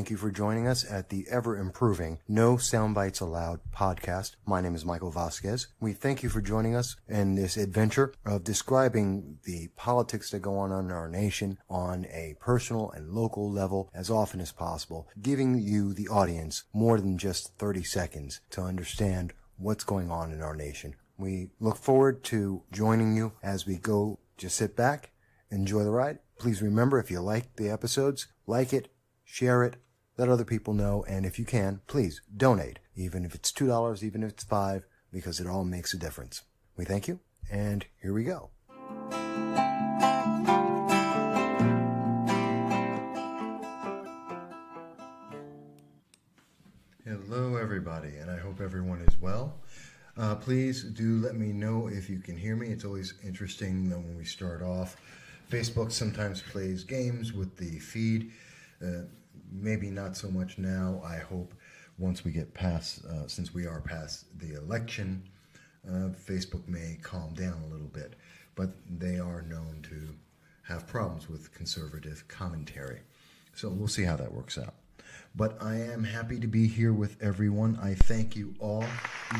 thank you for joining us at the ever-improving No Soundbites Allowed podcast. My name is Michael Vasquez. We thank you for joining us in this adventure of describing the politics that go on in our nation on a personal and local level as often as possible, giving you, the audience, more than just 30 seconds to understand what's going on in our nation. We look forward to joining you as we go. Just sit back, enjoy the ride. Please remember, if you like the episodes, like it, share it, let other people know, and if you can, please donate, even if it's $2, even if it's $5, because it all makes a difference. We thank you, and here we go. Hello, everybody, and I hope everyone is well. Please do let me know if you can hear me. It's always interesting that when we start off, Facebook sometimes plays games with the feed. Maybe not so much now. I hope once we get past, since we are past the election, Facebook may calm down a little bit. But they are known to have problems with conservative commentary. So we'll see how that works out. But I am happy to be here with everyone. I thank you all,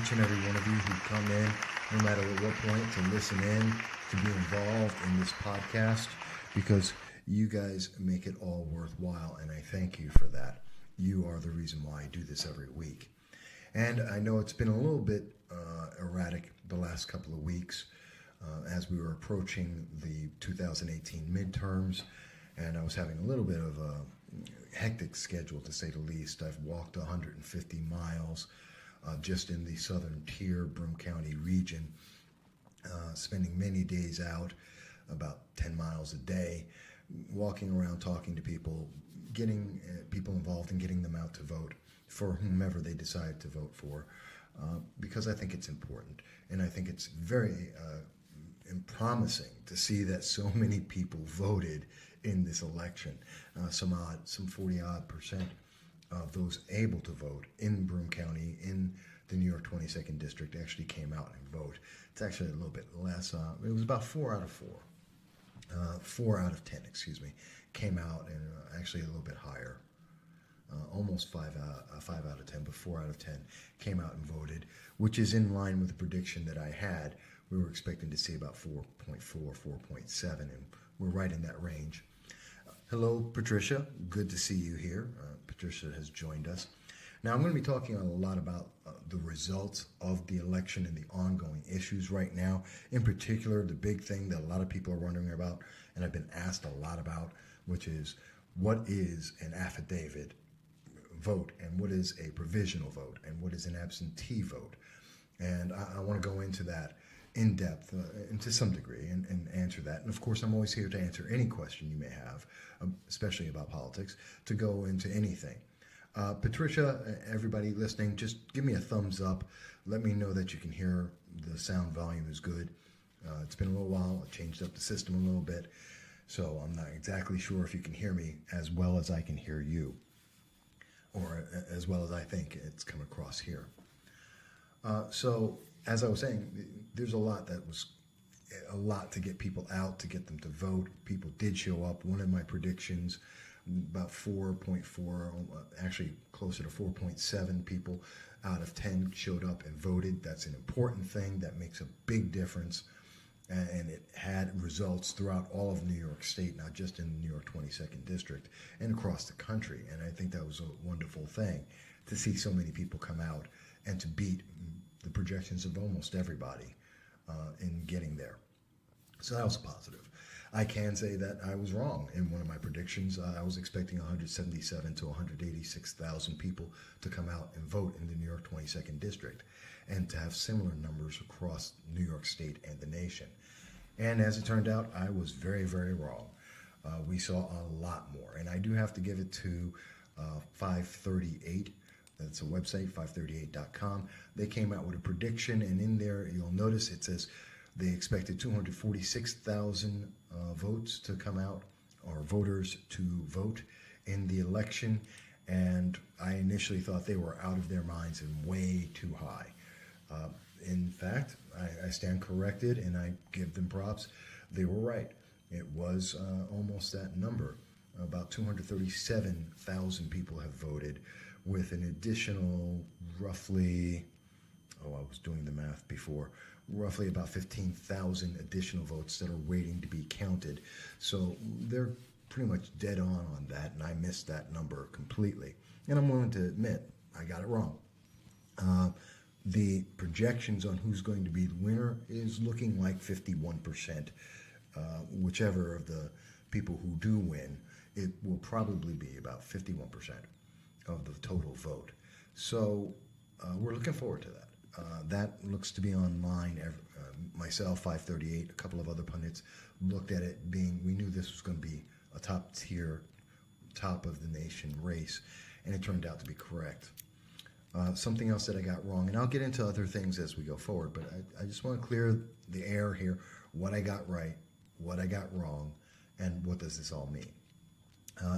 each and every one of you who come in, no matter at what point, to listen in, to be involved in this podcast, because you guys make it all worthwhile, and I thank you for that. You are the reason why I do this every week. And I know it's been a little bit erratic the last couple of weeks as we were approaching the 2018 midterms, and I was having a little bit of a hectic schedule, to say the least. I've walked 150 miles just in the southern tier, Broome County region, spending many days out, about 10 miles a day, walking around, talking to people, getting people involved and getting them out to vote for whomever they decide to vote for, because I think it's important. And I think it's very promising to see that so many people voted in this election. Some 40% of those able to vote in Broome County, in the New York 22nd District, actually came out and vote. It's actually a little bit less. It was about 4 out of 4. 4 out of 10, came out, and actually a little bit higher. Almost 5 out of 10, but 4 out of 10 came out and voted, which is in line with the prediction that I had. We were expecting to see about 4.4, 4.7, and we're right in that range. Hello, Patricia. Good to see you here. Patricia has joined us. Now, I'm going to be talking a lot about the results of the election and the ongoing issues right now. In particular, the big thing that a lot of people are wondering about, and I've been asked a lot about, which is what is an affidavit vote, and what is a provisional vote, and what is an absentee vote. And I want to go into that in depth and to some degree and answer that. And of course, I'm always here to answer any question you may have, especially about politics, to go into anything. Patricia, everybody listening, just give me a thumbs up. Let me know that you can hear the sound volume is good. It's been a little while. I changed up the system a little bit, so I'm not exactly sure if you can hear me as well as I can hear you, or as well as I think it's come across here. So, as I was saying, there's a lot to get people out, to get them to vote. People did show up. One of my predictions, about 4.4, actually closer to 4.7 people out of 10 showed up and voted. That's an important thing. That makes a big difference. And it had results throughout all of New York State, not just in the New York 22nd District, and across the country. And I think that was a wonderful thing to see so many people come out and to beat the projections of almost everybody in getting there. So that was positive. I can say that I was wrong in one of my predictions. I was expecting 177 to 186,000 people to come out and vote in the New York 22nd District, and to have similar numbers across New York State and the nation. And as it turned out, I was very, very wrong. We saw a lot more. And I do have to give it to 538. That's a website, 538.com. They came out with a prediction, and in there you'll notice it says they expected 246,000 votes to come out, or voters to vote in the election. And I initially thought they were out of their minds and way too high. In fact, I stand corrected, and I give them props. They were right. It was almost that number. about 237,000 people have voted, with an additional roughly, I was doing the math before, roughly about 15,000 additional votes that are waiting to be counted. So they're pretty much dead on that, and I missed that number completely. And I'm willing to admit, I got it wrong. The projections on who's going to be the winner is looking like 51%. Whichever of the people who do win, it will probably be about 51% of the total vote. So we're looking forward to that. That looks to be online. Myself, 538, a couple of other pundits looked at it being, we knew this was going to be a top tier, top of the nation race, and it turned out to be correct. Something else that I got wrong, and I'll get into other things as we go forward, but I just want to clear the air here, what I got right, what I got wrong, and what does this all mean.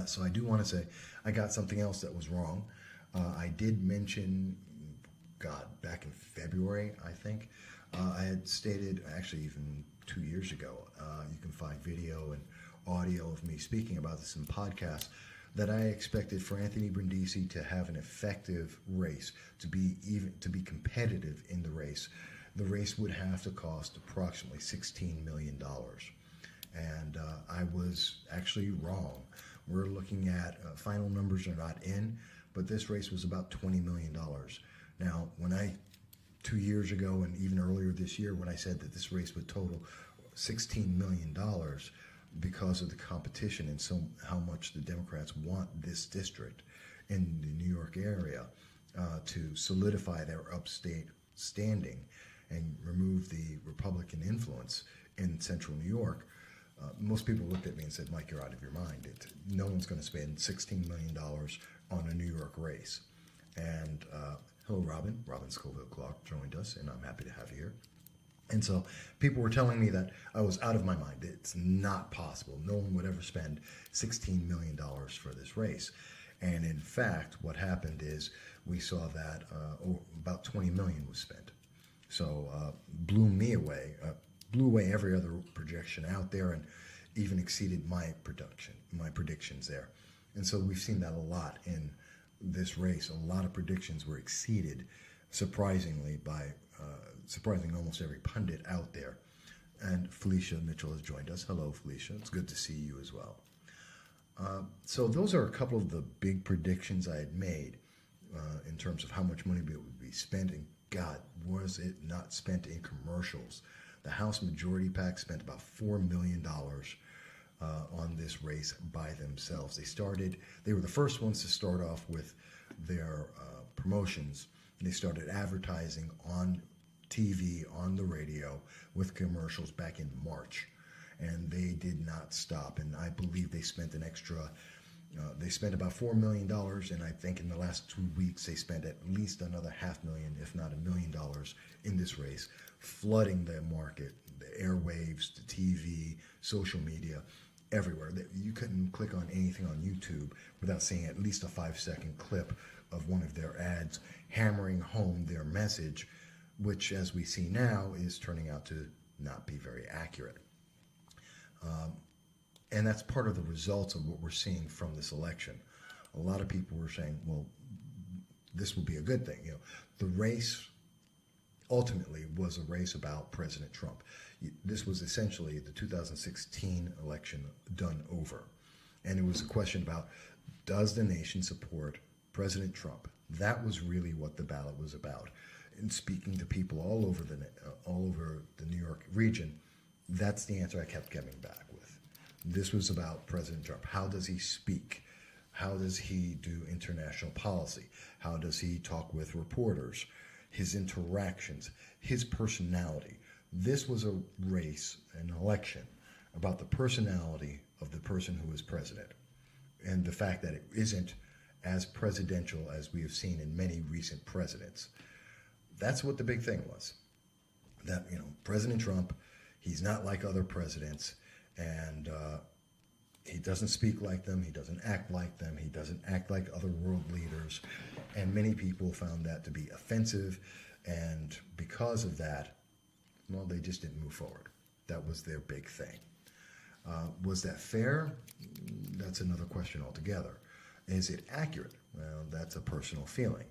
So I do want to say I got something else that was wrong. I did mention, back in February, I think, I had stated, actually even 2 years ago, you can find video and audio of me speaking about this in podcasts, that I expected for Anthony Brindisi to have an effective race, to be competitive in the race. The race would have to cost approximately $16 million. And I was actually wrong. We're looking at, final numbers are not in, but this race was about $20 million. Now, 2 years ago and even earlier this year, when I said that this race would total $16 million, because of the competition and how much the Democrats want this district in the New York area to solidify their upstate standing and remove the Republican influence in central New York, most people looked at me and said, Mike, you're out of your mind. No one's going to spend $16 million on a New York race. And hello, Robin. Robin Scoville-Clark joined us, and I'm happy to have you here. And so people were telling me that I was out of my mind. It's not possible. No one would ever spend $16 million for this race. And in fact, what happened is we saw that about $20 million was spent. So blew me away, blew away every other projection out there, and even exceeded my predictions there. And so we've seen that a lot in this race. A lot of predictions were exceeded, surprisingly, by surprising almost every pundit out there. And Felicia Mitchell has joined us. Hello, Felicia. It's good to see you as well. So those are a couple of the big predictions I had made in terms of how much money would be spent. And God, was it not spent in commercials? The House Majority PAC spent about $4 million on this race by themselves. They were the first ones to start off with their promotions. They started advertising on TV, on the radio, with commercials back in March, and they did not stop. And I believe they spent they spent about $4 million, and I think in the last 2 weeks they spent at least another $500,000, if not $1 million, in this race, flooding the market, the airwaves, the TV, social media, everywhere. You couldn't click on anything on YouTube without seeing at least a 5-second clip of one of their ads hammering home their message, which, as we see now, is turning out to not be very accurate. And that's part of the results of what we're seeing from this election. A lot of people were saying, well, this will be a good thing. The race ultimately was a race about President Trump. This was essentially the 2016 election done over. And it was a question about, does the nation support President Trump? That was really what the ballot was about. And speaking to people all over the New York region, that's the answer I kept coming back with. This was about President Trump. How does he speak? How does he do international policy? How does he talk with reporters? His interactions, his personality. This was a race, an election, about the personality of the person who is president, and the fact that it isn't as presidential as we have seen in many recent presidents. That's what the big thing was. That, President Trump, he's not like other presidents, and he doesn't speak like them, he doesn't act like them, he doesn't act like other world leaders, and many people found that to be offensive, and because of that, well, they just didn't move forward. That was their big thing. Was that fair? That's another question altogether. Is it accurate? Well, that's a personal feeling.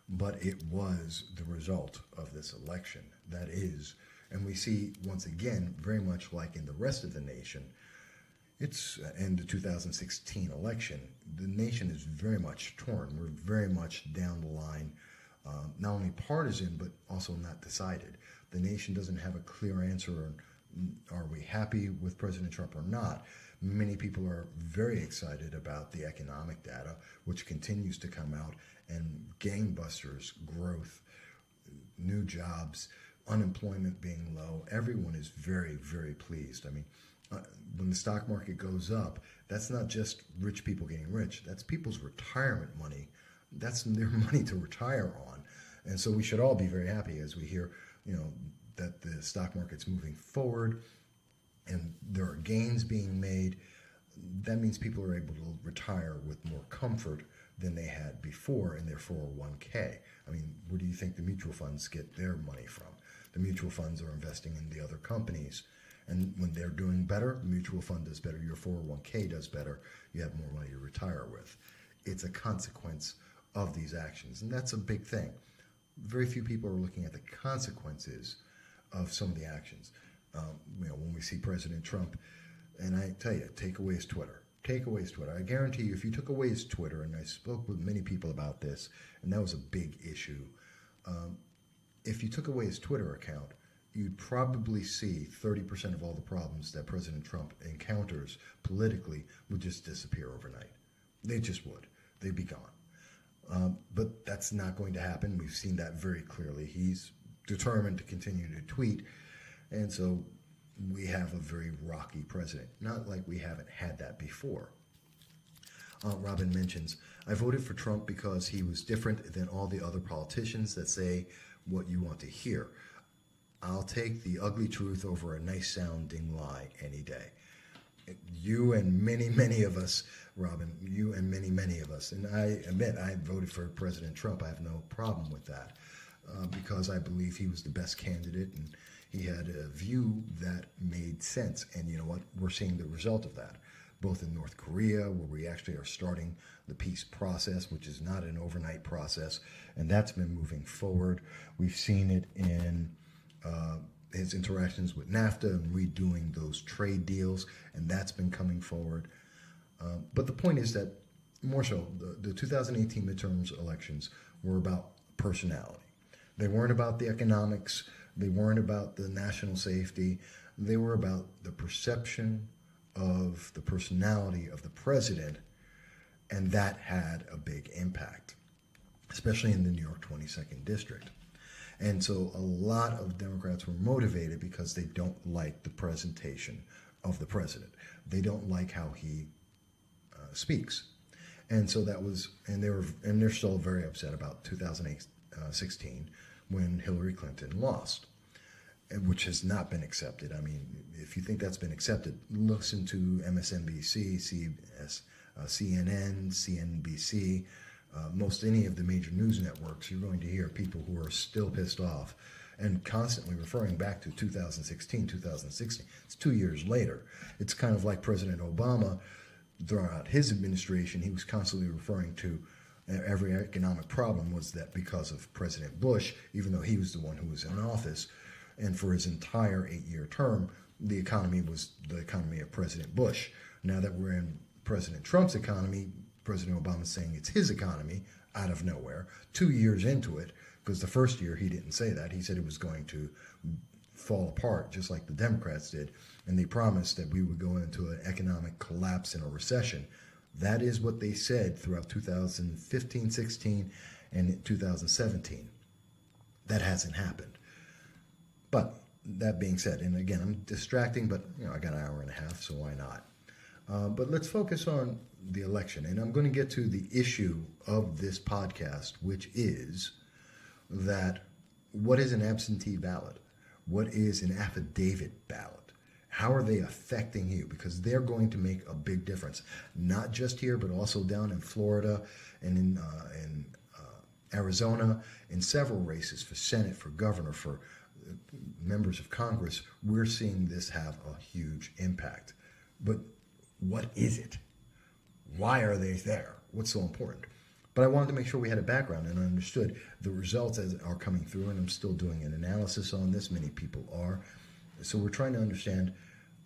But it was the result of this election. That is, and we see once again, very much like in the rest of the nation, it's in the 2016 election, the nation is very much torn. We're very much down the line, not only partisan, but also not decided. The nation doesn't have a clear answer on are we happy with President Trump or not. Many people are very excited about the economic data, which continues to come out, and gangbusters growth, new jobs, unemployment being low. Everyone is very, very pleased. I mean, when the stock market goes up, that's not just rich people getting rich. That's people's retirement money. That's their money to retire on. And so we should all be very happy as we hear, that the stock market's moving forward and there are gains being made. That means people are able to retire with more comfort than they had before in their 401k. I mean, where do you think the mutual funds get their money from? The mutual funds are investing in the other companies. And when they're doing better, the mutual fund does better, your 401k does better, you have more money to retire with. It's a consequence of these actions, and that's a big thing. Very few people are looking at the consequences of some of the actions. When we see President Trump, and I tell you, take away his Twitter. Take away his Twitter. I guarantee you, if you took away his Twitter, and I spoke with many people about this, and that was a big issue, if you took away his Twitter account, you'd probably see 30% of all the problems that President Trump encounters politically would just disappear overnight. They just would. They'd be gone. But that's not going to happen. We've seen that very clearly. He's determined to continue to tweet, and so we have a very rocky president. Not like we haven't had that before. Robin mentions, I voted for Trump because he was different than all the other politicians that say what you want to hear. I'll take the ugly truth over a nice sounding lie any day. You and many, many of us, Robin, you and many, many of us, and I admit I voted for President Trump. I have no problem with that because I believe he was the best candidate and he had a view that made sense. And you know what? We're seeing the result of that, both in North Korea, where we actually are starting the peace process, which is not an overnight process, and that's been moving forward. We've seen it in his interactions with NAFTA and redoing those trade deals, and that's been coming forward. But the point is that more so, the 2018 midterms elections were about personality. They weren't about the economics. They weren't about the national safety. They were about the perception of the personality of the president, and that had a big impact, especially in the New York 22nd District. And so a lot of Democrats were motivated because they don't like the presentation of the president. They don't like how he speaks. And so that was, and they're still very upset about 2016 when Hillary Clinton lost, which has not been accepted. I mean, if you think that's been accepted, listen to MSNBC, CNN, CNBC, most any of the major news networks. You're going to hear people who are still pissed off and constantly referring back to 2016. It's 2 years later. It's kind of like President Obama. Throughout his administration, he was constantly referring to every economic problem was that because of President Bush, even though he was the one who was in office. And for his entire 8-year term, the economy was the economy of President Bush. Now that we're in President Trump's economy, President Obama's saying it's his economy out of nowhere, 2 years into it, because the first year he didn't say that. He said it was going to fall apart, just like the Democrats did. And they promised that we would go into an economic collapse and a recession. That is what they said throughout 2015, 16, and 2017. That hasn't happened. But that being said, and again, I'm distracting, but I got an hour and a half, so why not? But let's focus on the election. And I'm going to get to the issue of this podcast, which is that what is an absentee ballot? What is an affidavit ballot? How are they affecting you? Because they're going to make a big difference, not just here, but also down in Florida and in Arizona, in several races for Senate, for governor, for members of Congress. We're seeing this have a huge impact. But what is it? Why are they there? What's so important? But I wanted to make sure we had a background and I understood the results as are coming through, and I'm still doing an analysis on this. Many people are. So we're trying to understand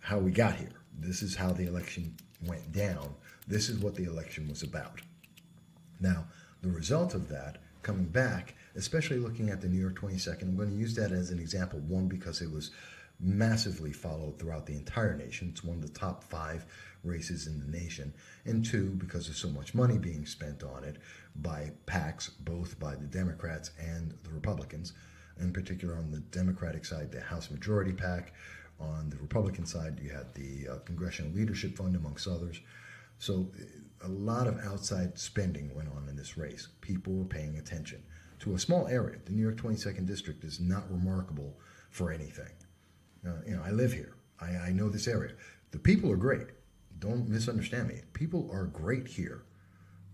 how we got here. This is how the election went down. This is what the election was about. Now, the result of that, coming back, especially looking at the New York 22nd, I'm going to use that as an example, one, because it was massively followed throughout the entire nation. It's one of the top 5 races in the nation. And 2, because there's so much money being spent on it by PACs, both by the Democrats and the Republicans. In particular, on the Democratic side, the House Majority PAC. On the Republican side, you had the Congressional Leadership Fund, amongst others. So a lot of outside spending went on in this race. People were paying attention to a small area. The New York 22nd District is not remarkable for anything. I live here. I know this area. The people are great. Don't misunderstand me. People are great here,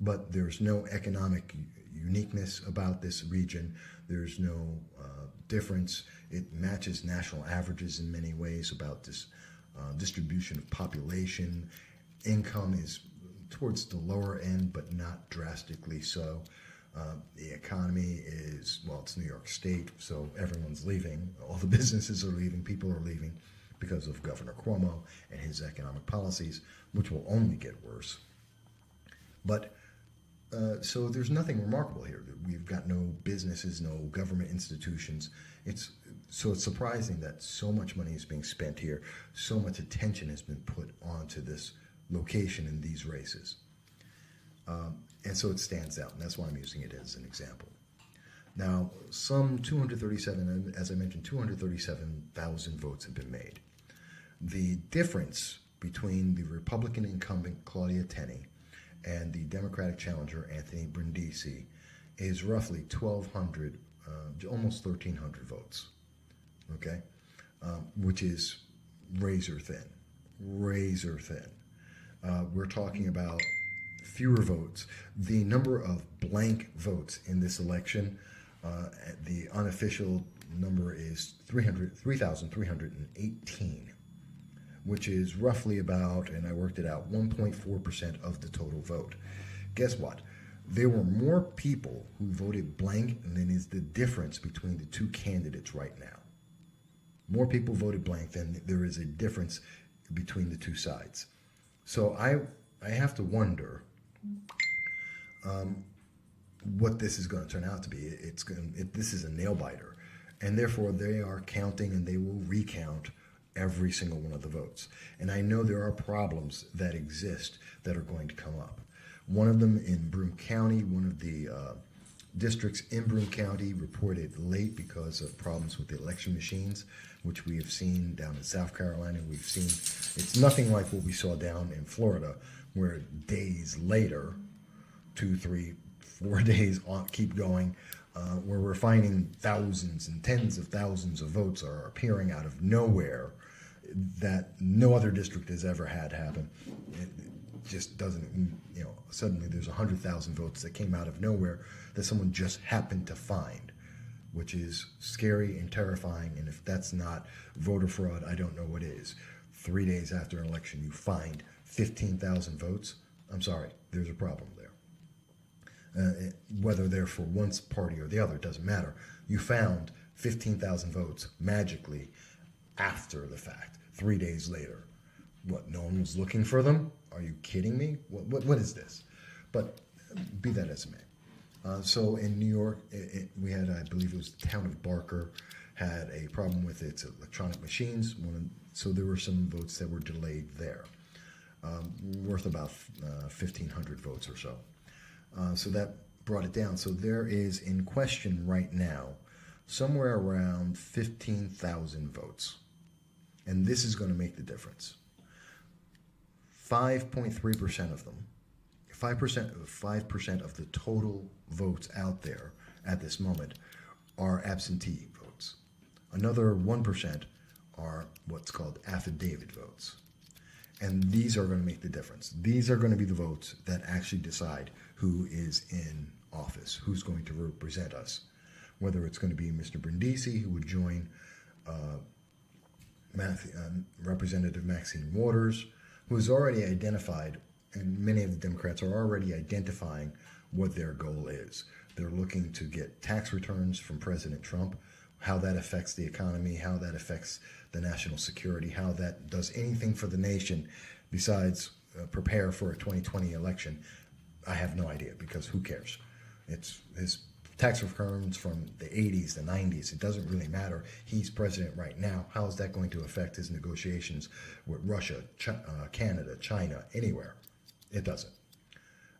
but there's no economic uniqueness about this region. There's no difference. It matches national averages in many ways about this distribution of population. Income is towards the lower end, but not drastically so. The economy is, well, it's New York State, so everyone's leaving. All the businesses are leaving. People are leaving because of Governor Cuomo and his economic policies, which will only get worse. But so there's nothing remarkable here. We've got no businesses, no government institutions. It's surprising that so much money is being spent here. So much attention has been put onto this location in these races. And so it stands out, and that's why I'm using it as an example. Now, some 237, as I mentioned, 237,000 votes have been made. The difference between the Republican incumbent Claudia Tenney and the Democratic challenger Anthony Brindisi is roughly 1,200, almost 1,300 votes, okay, which is razor thin. We're talking about fewer votes. The number of blank votes in this election, the unofficial number is 3,318, which is roughly about, and I worked it out, 1.4% of the total vote. Guess what? There were more people who voted blank than is the difference between the two candidates right now. More people voted blank than there is a difference between the two sides. So I have to wonder what this is going to turn out to be. This is a nail biter, and therefore they are counting, and they will recount every single one of the votes. And I know there are problems that exist that are going to come up. One of them in Broome County, one of the districts in Broome County reported late because of problems with the election machines, which we have seen down in South Carolina. We've seen, it's nothing like what we saw down in Florida, where days later, 2, 3, 4 days on, keep going, where we're finding thousands and tens of thousands of votes are appearing out of nowhere that no other district has ever had happen. It just doesn't, suddenly there's 100,000 votes that came out of nowhere that someone just happened to find, which is scary and terrifying. And if that's not voter fraud, I don't know what is. 3 days after an election, you find 15,000 votes. I'm sorry, there's a problem there. Whether they're for one party or the other, it doesn't matter. You found 15,000 votes magically after the fact, 3 days later. What, no one was looking for them? Are you kidding me? What is this? But be that as it may. So in New York, we had, I believe it was the town of Barker, had a problem with its electronic machines. So there were some votes that were delayed there, worth about 1,500 votes or so. So that brought it down. So there is in question right now somewhere around 15,000 votes. And this is going to make the difference. 5.3% of them, 5% of the total votes out there at this moment are absentee votes. Another 1% are what's called affidavit votes. And these are going to make the difference. These are going to be the votes that actually decide who is in office, who's going to represent us. Whether it's going to be Mr. Brindisi, who would join Representative Maxine Waters, who has already identified, and many of the Democrats are already identifying what their goal is. They're looking to get tax returns from President Trump, how that affects the economy, how that affects the national security, how that does anything for the nation besides prepare for a 2020 election. I have no idea, because who cares? It's his tax returns from the 80s, the 90s. It doesn't really matter. He's president right now. How is that going to affect his negotiations with Russia, Canada, China, anywhere? It doesn't.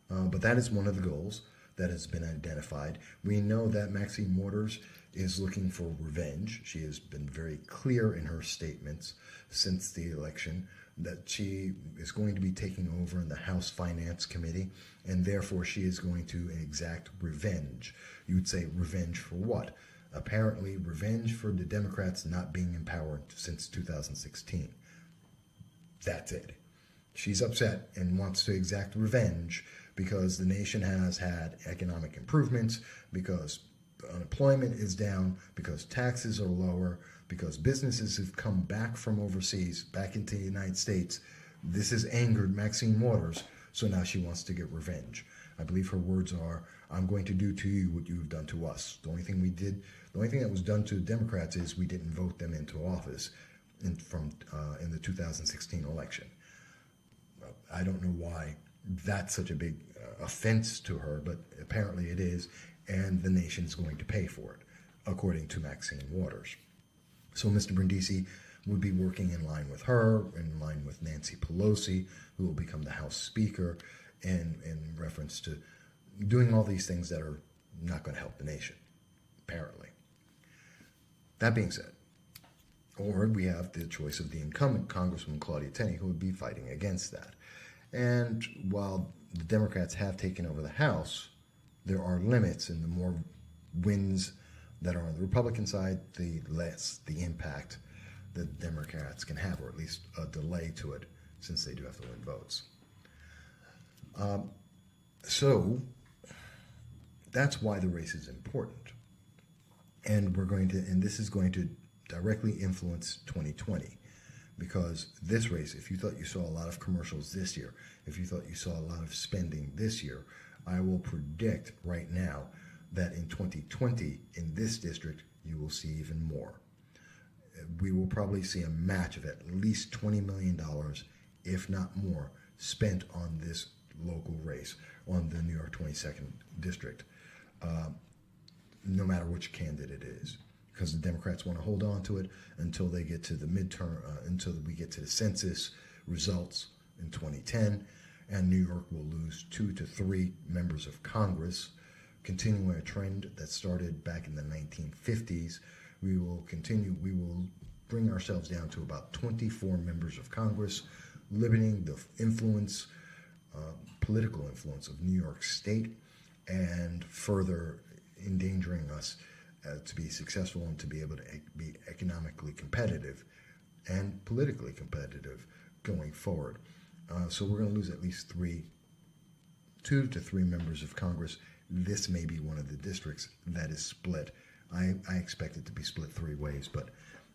But that is one of the goals that has been identified. We know that Maxine Waters is looking for revenge. She has been very clear in her statements since the election that she is going to be taking over in the House Finance Committee, and therefore she is going to exact revenge. You would say revenge for what? Apparently revenge for the Democrats not being in power since 2016. That's it. She's upset and wants to exact revenge because the nation has had economic improvements, because unemployment is down, because taxes are lower, because businesses have come back from overseas, back into the United States. This has angered Maxine Waters, so now she wants to get revenge. I believe her words are, "I'm going to do to you what you've done to us." The only thing that was done to the Democrats is we didn't vote them into office in the 2016 election. I don't know why that's such a big offense to her, but apparently it is, and the nation is going to pay for it, according to Maxine Waters. So Mr. Brindisi would be working in line with her, in line with Nancy Pelosi, who will become the House Speaker, in reference to doing all these things that are not going to help the nation, apparently. That being said, or we have the choice of the incumbent Congresswoman Claudia Tenney, who would be fighting against that. And while the Democrats have taken over the House, there are limits, and the more wins that are on the Republican side, the less the impact the Democrats can have, or at least a delay to it, since they do have to win votes. So that's why the race is important. And this is going to directly influence 2020. Because this race, if you thought you saw a lot of commercials this year, if you thought you saw a lot of spending this year, I will predict right now that in 2020, in this district, you will see even more. We will probably see a match of at least $20 million, if not more, spent on this local race, on the New York 22nd district, no matter which candidate it is. Because the Democrats want to hold on to it until they get to the midterm, until we get to the census results in 2010, and New York will lose 2 to 3 members of Congress, continuing a trend that started back in the 1950s. We will bring ourselves down to about 24 members of Congress, limiting the influence, political influence of New York State, and further endangering us to be successful and to be able to be economically competitive and politically competitive going forward. So we're going to lose at least 2 to 3 members of Congress. This may be one of the districts that is split. I expect it to be split 3 ways, but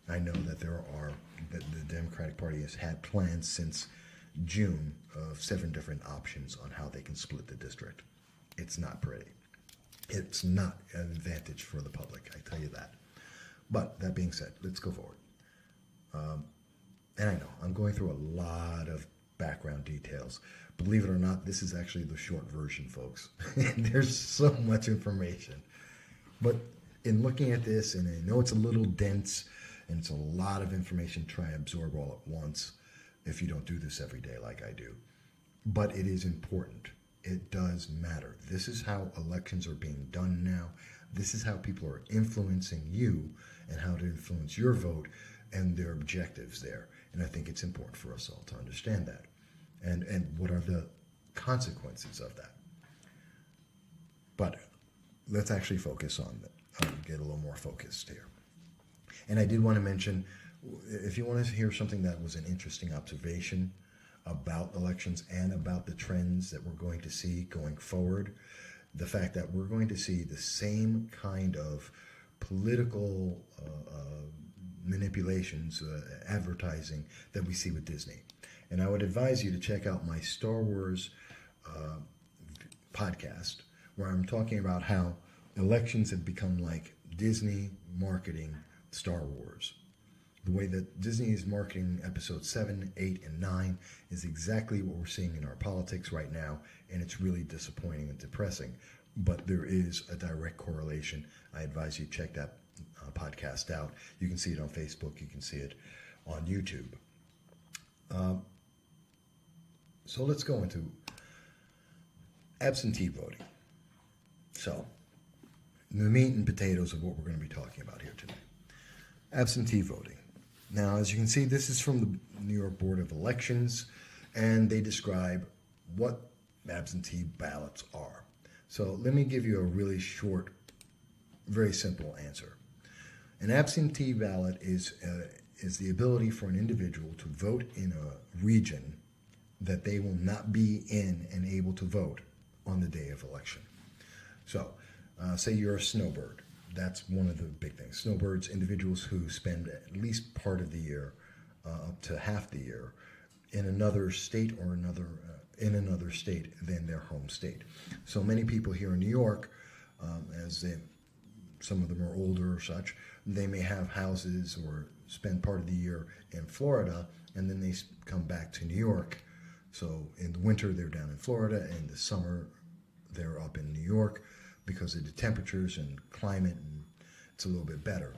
I know that that the Democratic Party has had plans since June of 7 different options on how they can split the district. It's not pretty. It's not an advantage for the public, I tell you that. But that being said, let's go forward. And I know I'm going through a lot of background details. Believe it or not, this is actually the short version, folks. There's so much information. But in looking at this, and I know it's a little dense, and it's a lot of information to try and absorb all at once if you don't do this every day like I do. But it is important. It does matter. This is how elections are being done now. This is how people are influencing you and how to influence your vote and their objectives there. And I think it's important for us all to understand that. And what are the consequences of that? But let's actually focus on that. Get a little more focused here. And I did want to mention, if you want to hear something that was an interesting observation about elections and about the trends that we're going to see going forward, the fact that we're going to see the same kind of political manipulations, advertising that we see with Disney. And I would advise you to check out my Star Wars podcast, where I'm talking about how elections have become like Disney marketing Star Wars. The way that Disney is marketing episodes 7, 8, and 9 is exactly what we're seeing in our politics right now, and it's really disappointing and depressing. But there is a direct correlation. I advise you check that podcast out. You can see it on Facebook. You can see it on YouTube. So let's go into absentee voting. So, the meat and potatoes of what we're going to be talking about here today. Absentee voting. Now, as you can see, this is from the New York Board of Elections, and they describe what absentee ballots are. So let me give you a really short, very simple answer. An absentee ballot is the ability for an individual to vote in a region that they will not be in and able to vote on the day of election. So, say you're a snowbird. That's one of the big things. Snowbirds, individuals who spend at least part of the year, up to half the year, in another state or in another state than their home state. So many people here in New York, some of them are older or such, they may have houses or spend part of the year in Florida, and then they come back to New York. So in the winter, they're down in Florida, and the summer, they're up in New York because of the temperatures and climate, and it's a little bit better.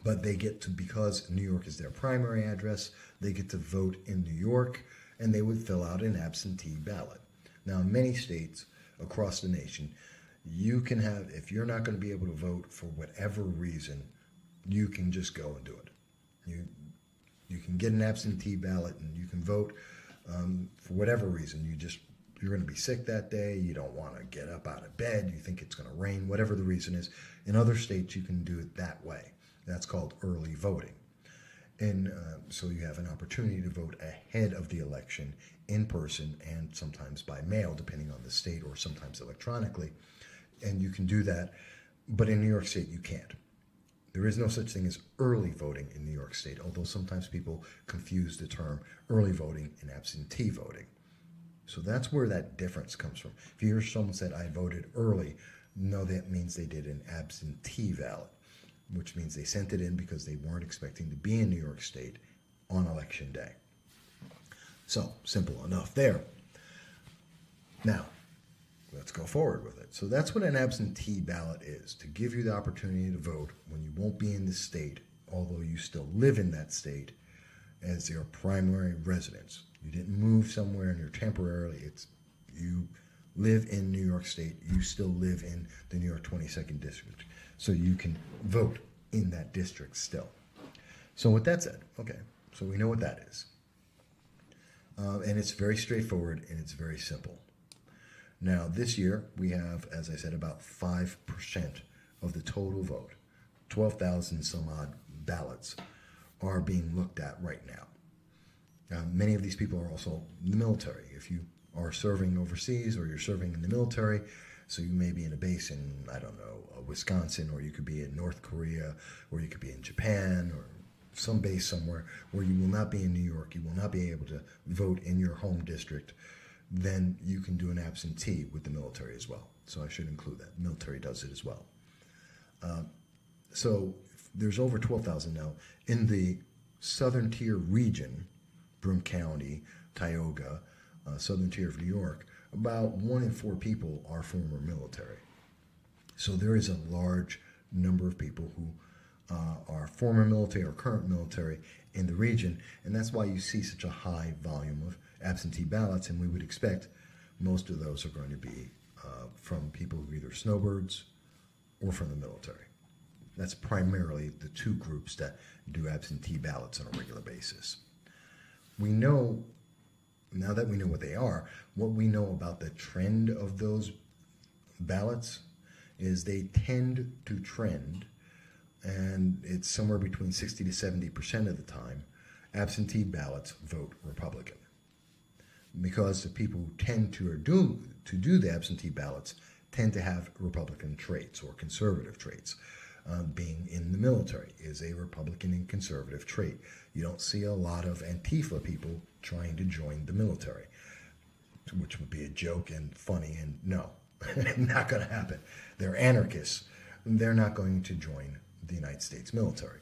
But they get to, because New York is their primary address, they get to vote in New York, and they would fill out an absentee ballot. Now, in many states across the nation, you can have, if you're not going to be able to vote for whatever reason, you can just go and do it. You can get an absentee ballot, and you can vote for whatever reason. You're going to be sick that day, you don't want to get up out of bed, you think it's going to rain, whatever the reason is. In other states, you can do it that way. That's called early voting. And so you have an opportunity to vote ahead of the election in person and sometimes by mail, depending on the state, or sometimes electronically. And you can do that, but in New York State, you can't. There is no such thing as early voting in New York State, although sometimes people confuse the term early voting and absentee voting. So that's where that difference comes from. If you hear someone said, I voted early, no, that means they did an absentee ballot, which means they sent it in because they weren't expecting to be in New York State on election day. So, simple enough there. Now, let's go forward with it. So that's what an absentee ballot is, to give you the opportunity to vote when you won't be in the state, although you still live in that state as your primary residence. You didn't move somewhere and you're temporarily, you live in New York State, you still live in the New York 22nd District. So you can vote in that district still. So with that said, okay, so we know what that is. And it's very straightforward and it's very simple. Now this year we have, as I said, about 5% of the total vote. 12,000 some odd ballots are being looked at right now. Many of these people are also in the military. If you are serving overseas or you're serving in the military, so you may be in a base in, I don't know, Wisconsin, or you could be in North Korea, or you could be in Japan, or some base somewhere where you will not be in New York, you will not be able to vote in your home district, then you can do an absentee with the military as well. So I should include that. The military does it as well. So there's over 12,000 now. In the southern tier region, Broome County, Tioga, southern tier of New York, about 1 in 4 people are former military. So there is a large number of people who are former military or current military in the region, and that's why you see such a high volume of absentee ballots, and we would expect most of those are going to be from people who are either snowbirds or from the military. That's primarily the two groups that do absentee ballots on a regular basis. We know, now that we know what they are, what we know about the trend of those ballots is they tend to trend, and it's somewhere between 60 to 70% of the time, absentee ballots vote Republican. Because the people who tend to do the absentee ballots tend to have Republican traits or conservative traits. being in the military is a Republican and conservative trait. You don't see a lot of Antifa people trying to join the military, which would be a joke and funny, and no, not going to happen. They're anarchists. They're not going to join the United States military.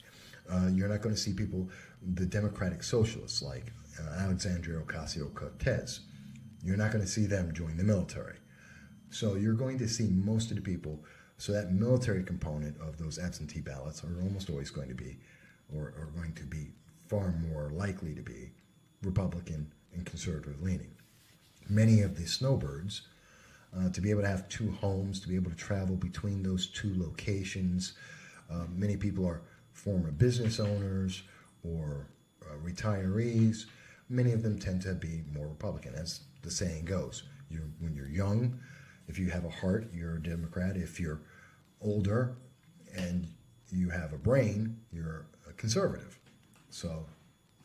You're not going to see people, the Democratic Socialists like Alexandria Ocasio-Cortez. You're not going to see them join the military. So you're going to see most of the people, so that military component of those absentee ballots are almost always going to be, or are going to be far more likely to be, Republican and conservative leaning. Many of the snowbirds, to be able to have two homes, to be able to travel between those two locations, many people are former business owners or retirees. Many of them tend to be more Republican, as the saying goes. When you're young, if you have a heart, you're a Democrat. If you're older and you have a brain, you're a conservative. So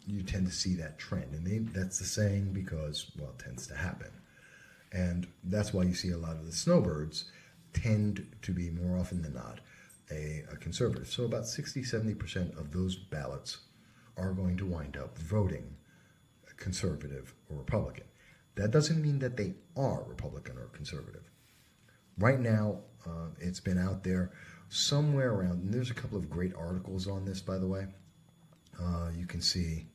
you tend to see that trend. And that's the saying because, well, it tends to happen. And that's why you see a lot of the snowbirds tend to be, more often than not, a conservative. So about 60-70% of those ballots are going to wind up voting conservative or Republican. That doesn't mean that they are Republican or conservative. Right now, it's been out there somewhere around, and there's a couple of great articles on this, by the way. You can see,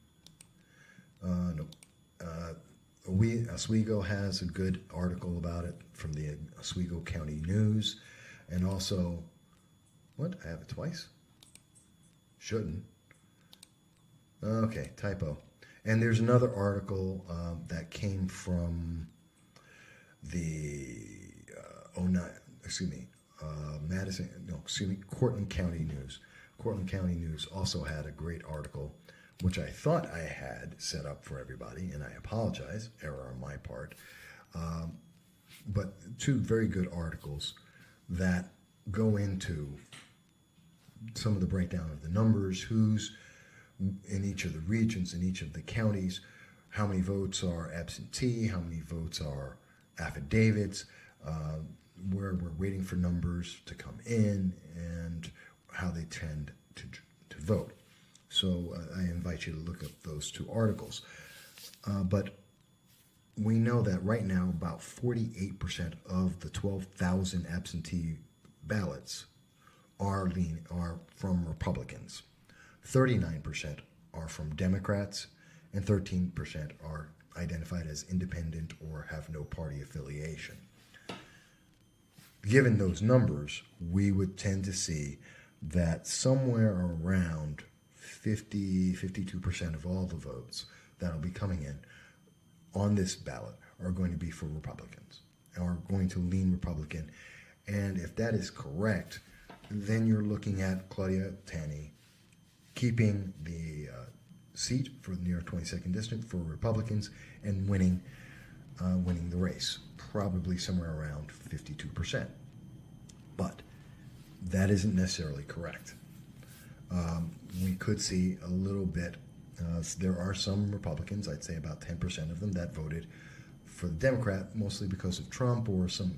Oswego has a good article about it from the Oswego County News, and also, what? I have it twice? Shouldn't. Okay, typo. And there's another article that came from the Cortland County News. Cortland County News also had a great article, which I thought I had set up for everybody, and I apologize, error on my part. But two very good articles that go into some of the breakdown of the numbers, who's in each of the regions, in each of the counties, how many votes are absentee, how many votes are affidavits, where we're waiting for numbers to come in, and how they tend to vote. So I invite you to look up those two articles. But we know that right now about 48% of the 12,000 absentee ballots are from Republicans. 39% are from Democrats, and 13% are identified as independent or have no party affiliation. Given those numbers, we would tend to see that somewhere around 52% of all the votes that will be coming in on this ballot are going to be for Republicans, are going to lean Republican. And if that is correct, then you're looking at Claudia Tanney keeping the seat for the New York 22nd District for Republicans and winning the race, probably somewhere around 52%. But that isn't necessarily correct. We could see a little bit, there are some Republicans, I'd say about 10% of them, that voted for the Democrat, mostly because of Trump or some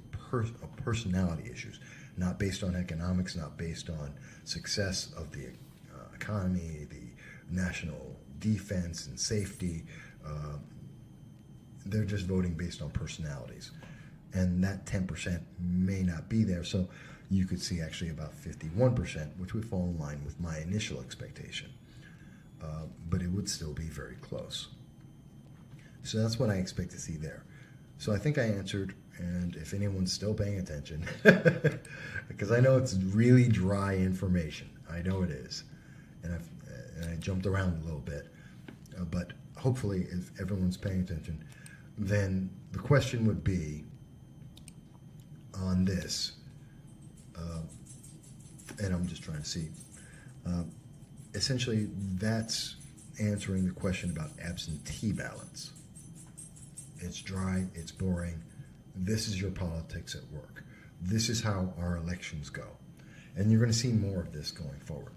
personality issues, not based on economics, not based on success of the economy, the national defense and safety. They're just voting based on personalities. And that 10% may not be there. So you could see actually about 51%, which would fall in line with my initial expectation. But it would still be very close. So that's what I expect to see there. So I think I answered, and if anyone's still paying attention, because I know it's really dry information. I know it is. And I jumped around a little bit. But hopefully, if everyone's paying attention, then the question would be on this, and I'm just trying to see, essentially that's answering the question about absentee ballots. It's dry, it's boring. This is your politics at work. This is how our elections go. And you're going to see more of this going forward.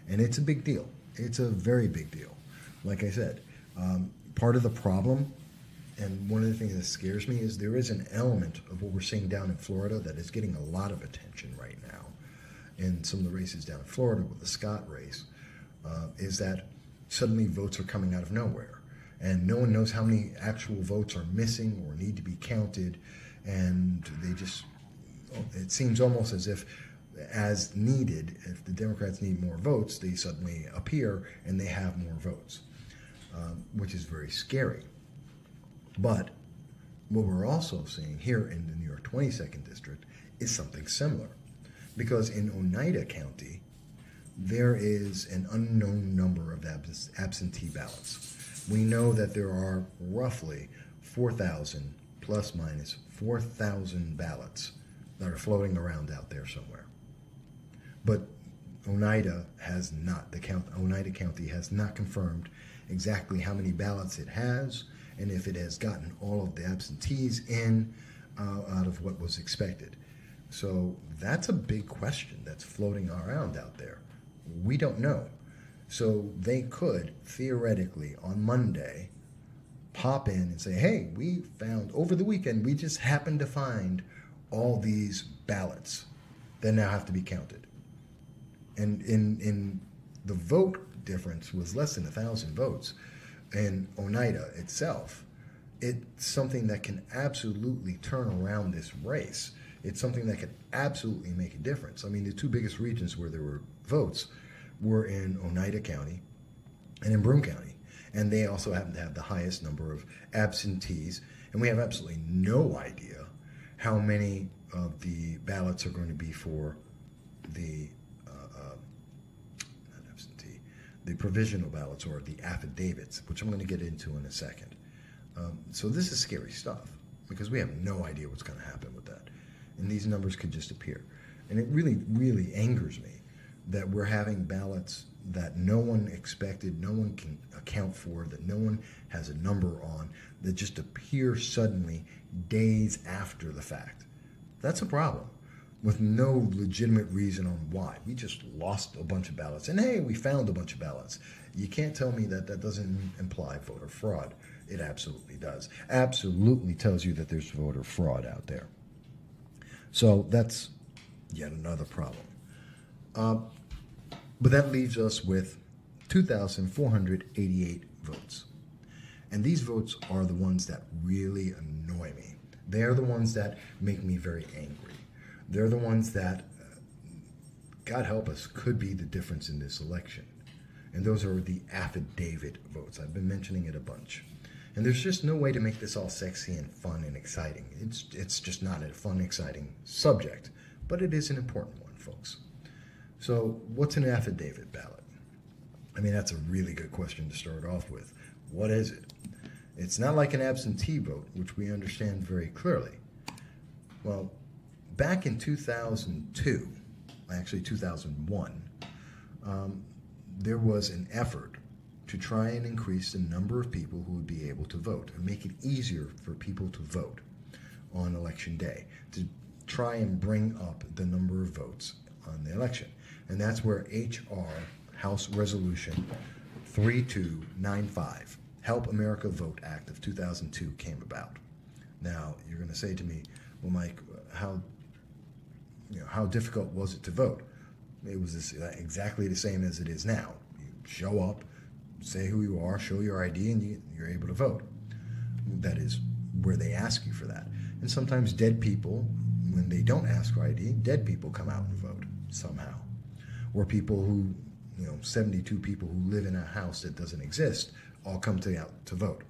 And it's a big deal. It's a very big deal. Like I said, part of the problem, and one of the things that scares me, is there is an element of what we're seeing down in Florida that is getting a lot of attention right now. in some of the races down in Florida with the Scott race, is that suddenly votes are coming out of nowhere. And no one knows how many actual votes are missing or need to be counted. And it seems almost as if, as needed, if the Democrats need more votes, they suddenly appear and they have more votes, which is very scary. But what we're also seeing here in the New York 22nd District is something similar. Because in Oneida County, there is an unknown number of absentee ballots. We know that there are roughly 4,000, plus minus 4,000 ballots that are floating around out there somewhere. But Oneida County has not confirmed exactly how many ballots it has, and if it has gotten all of the absentees in out of what was expected. So that's a big question that's floating around out there. We don't know. So they could theoretically on Monday pop in and say, hey, we found over the weekend, we just happened to find all these ballots that now have to be counted. And in the vote difference was less than 1,000 votes. And Oneida itself, it's something that can absolutely turn around this race. It's something that could absolutely make a difference. I mean, the two biggest regions where there were votes were in Oneida County and in Broome County. And they also happen to have the highest number of absentees. And we have absolutely no idea how many of the ballots are going to be for the the provisional ballots or the affidavits, which I'm going to get into in a second. So this is scary stuff because we have no idea what's going to happen with that. And these numbers could just appear. And it really, really angers me that we're having ballots that no one expected, no one can account for, that no one has a number on, that just appear suddenly days after the fact. That's a problem, with no legitimate reason on why. We just lost a bunch of ballots. And hey, we found a bunch of ballots. You can't tell me that that doesn't imply voter fraud. It absolutely does. Absolutely tells you that there's voter fraud out there. So that's yet another problem. But that leaves us with 2,488 votes. And these votes are the ones that really annoy me. They're the ones that make me very angry. They're the ones that, God help us, could be the difference in this election. And those are the affidavit votes. I've been mentioning it a bunch. And there's just no way to make this all sexy and fun and exciting. It's just not a fun, exciting subject. But it is an important one, folks. So what's an affidavit ballot? I mean, that's a really good question to start off with. What is it? It's not like an absentee vote, which we understand very clearly. Well, back in 2002, actually 2001, there was an effort to try and increase the number of people who would be able to vote and make it easier for people to vote on election day, to try and bring up the number of votes on the election. And that's where HR, House Resolution 3295, Help America Vote Act of 2002 came about. Now, you're going to say to me, well, Mike, how difficult was it to vote? It was exactly the same as it is now. You show up, say who you are, show your ID, and you're able to vote. That is where they ask you for that. And sometimes dead people, when they don't ask for ID, dead people come out and vote somehow. Or people who, 72 people who live in a house that doesn't exist all come out to vote.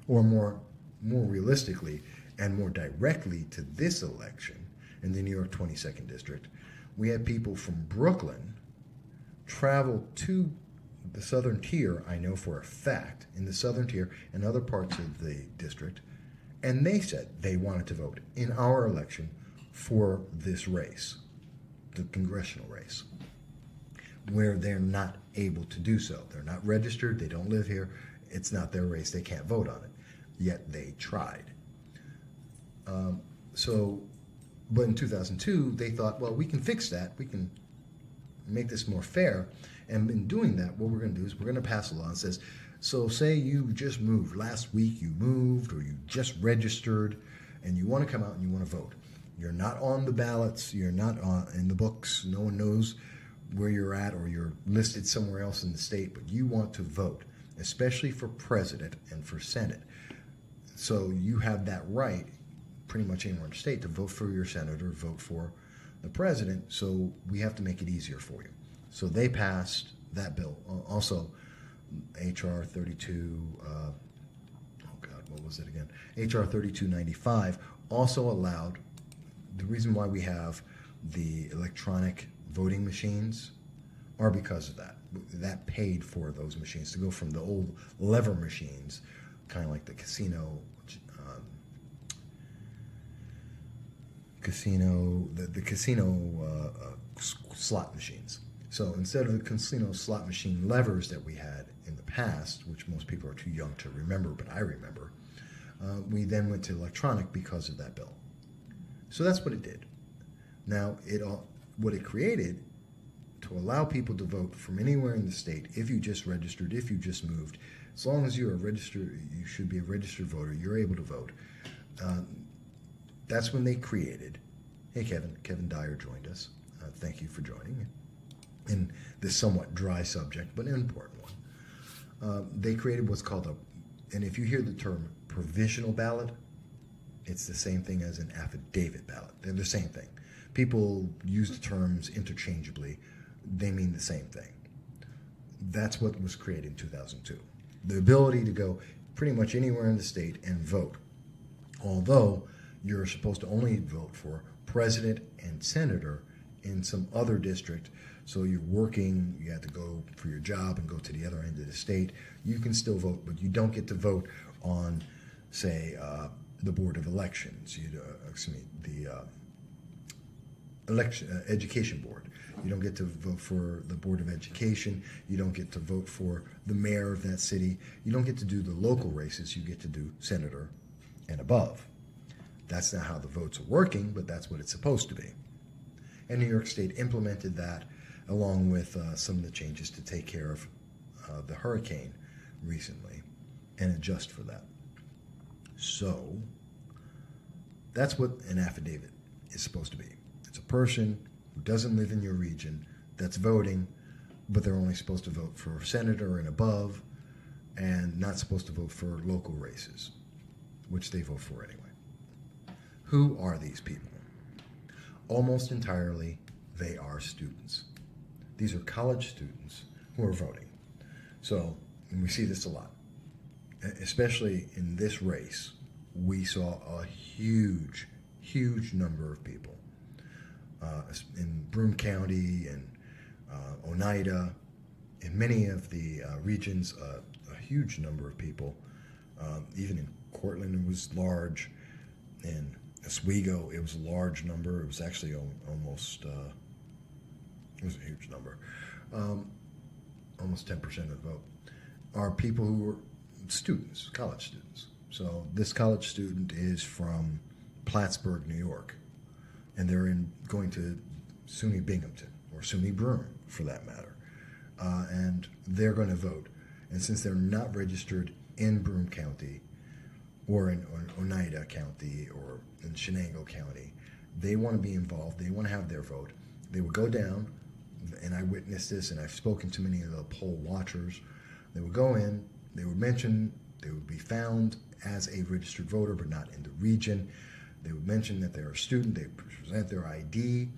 Or more realistically and more directly to this election in the New York 22nd District, we had people from Brooklyn travel to the southern tier, I know for a fact, in the southern tier and other parts of the district, and they said they wanted to vote in our election for this race, the congressional race, where they're not able to do so. They're not registered, they don't live here, it's not their race, they can't vote on it, yet they tried. But in 2002, they thought, well, we can fix that, we can make this more fair, and in doing that, what we're going to do is we're going to pass a law that says, so say you just moved, last week you moved, or you just registered, and you want to come out and you want to vote. You're not on the ballots. You're not in the books. No one knows where you're at, or you're listed somewhere else in the state, but you want to vote, especially for president and for Senate. So you have that right, pretty much anywhere in the state, to vote for your senator, vote for the president. So we have to make it easier for you. So they passed that bill. Also, HR 32, what was it again? HR 3295 also allowed, the reason why we have the electronic voting machines are because of that. That paid for those machines to go from the old lever machines, kind of like the casino slot machines. So instead of the casino slot machine levers that we had in the past, which most people are too young to remember, but I remember, we then went to electronic because of that bill. So that's what it did. Now, what it created, to allow people to vote from anywhere in the state, if you just registered, if you just moved, as long as you're a registered, you should be a registered voter, you're able to vote. That's when they created, hey Kevin Dyer joined us. Thank you for joining in this somewhat dry subject, but an important one. They created what's called and if you hear the term provisional ballot, it's the same thing as an affidavit ballot. They're the same thing. People use the terms interchangeably. They mean the same thing. That's what was created in 2002. The ability to go pretty much anywhere in the state and vote. Although you're supposed to only vote for president and senator in some other district. So you're working, you have to go for your job and go to the other end of the state. You can still vote, but you don't get to vote on, say, the Board of Elections, the Education Board. You don't get to vote for the Board of Education. You don't get to vote for the mayor of that city. You don't get to do the local races. You get to do senator and above. That's not how the votes are working, but that's what it's supposed to be. And New York State implemented that along with some of the changes to take care of the hurricane recently and adjust for that. So that's what an affidavit is supposed to be. It's a person who doesn't live in your region that's voting, but they're only supposed to vote for senator and above and not supposed to vote for local races, which they vote for anyway. Who are these people? Almost entirely, they are students. These are college students who are voting. So, and we see this a lot, especially in this race. We saw a huge number of people in Broome County and Oneida, in many of the regions, a huge number of people. Even in Cortland, it was large. In Oswego, it was a large number. It was actually almost, it was a huge number. Almost 10% of the vote are people who were students, college students. So this college student is from Plattsburgh, New York, and they're going to SUNY Binghamton, or SUNY Broome, for that matter. And they're going to vote. And since they're not registered in Broome County, or in Oneida County, or in Shenango County, they want to be involved. They want to have their vote. They would go down, and I witnessed this, and I've spoken to many of the poll watchers. They would go in, they would mention, they would be found as a registered voter, but not in the region. They would mention that they're a student, they present their ID,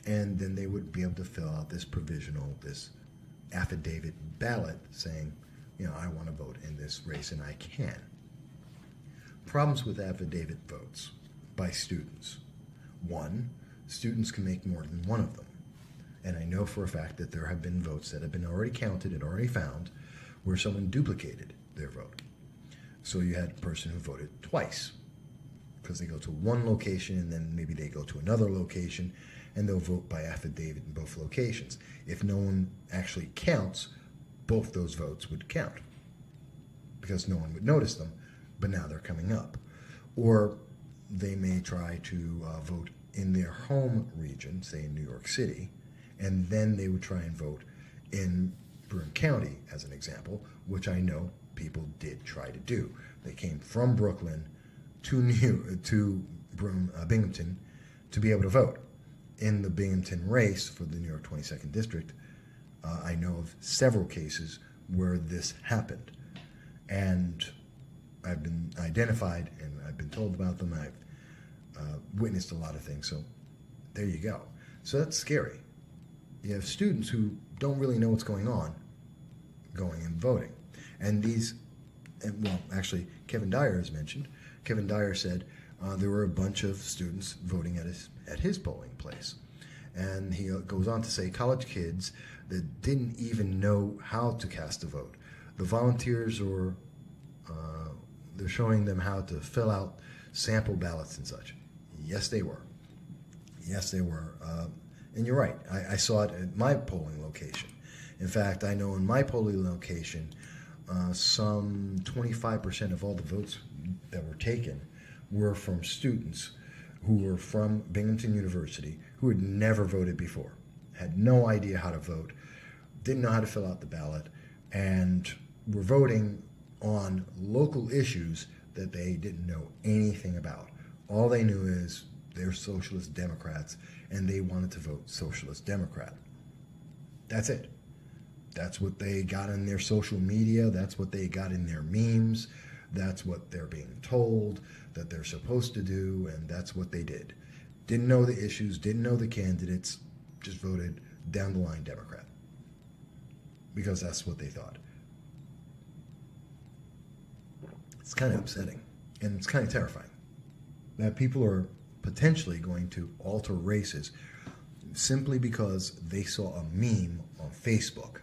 and then they would be able to fill out this this affidavit ballot saying, I want to vote in this race, and I can. Problems with affidavit votes by students. One, students can make more than one of them. And I know for a fact that there have been votes that have been already counted and already found where someone duplicated their vote. So you had a person who voted twice because they go to one location and then maybe they go to another location and they'll vote by affidavit in both locations. If no one actually counts, both those votes would count because no one would notice them, but now they're coming up. Or they may try to vote in their home region, say in New York City, and then they would try and vote in Broome County, as an example, which I know people did try to do. They came from Brooklyn to Binghamton to be able to vote. In the Binghamton race for the New York 22nd District, I know of several cases where this happened. And I've been identified and I've been told about them. I've witnessed a lot of things. So there you go. So that's scary. You have students who don't really know what's going on going and voting. And well, actually, Kevin Dyer is mentioned. Kevin Dyer said there were a bunch of students voting at his polling place. And he goes on to say college kids that didn't even know how to cast a vote. The volunteers they're showing them how to fill out sample ballots and such. Yes, they were. Yes, they were. And you're right. I saw it at my polling location. In fact, I know in my polling location, some 25% of all the votes that were taken were from students who were from Binghamton University who had never voted before, had no idea how to vote, didn't know how to fill out the ballot, and were voting on local issues that they didn't know anything about. All they knew is they're Socialist Democrats, and they wanted to vote Socialist Democrat. That's it. That's what they got in their social media. That's what they got in their memes. That's what they're being told that they're supposed to do, and that's what they did. Didn't know the issues, didn't know the candidates, just voted down the line Democrat because that's what they thought. It's kind of upsetting, and it's kind of terrifying that people are potentially going to alter races simply because they saw a meme on Facebook.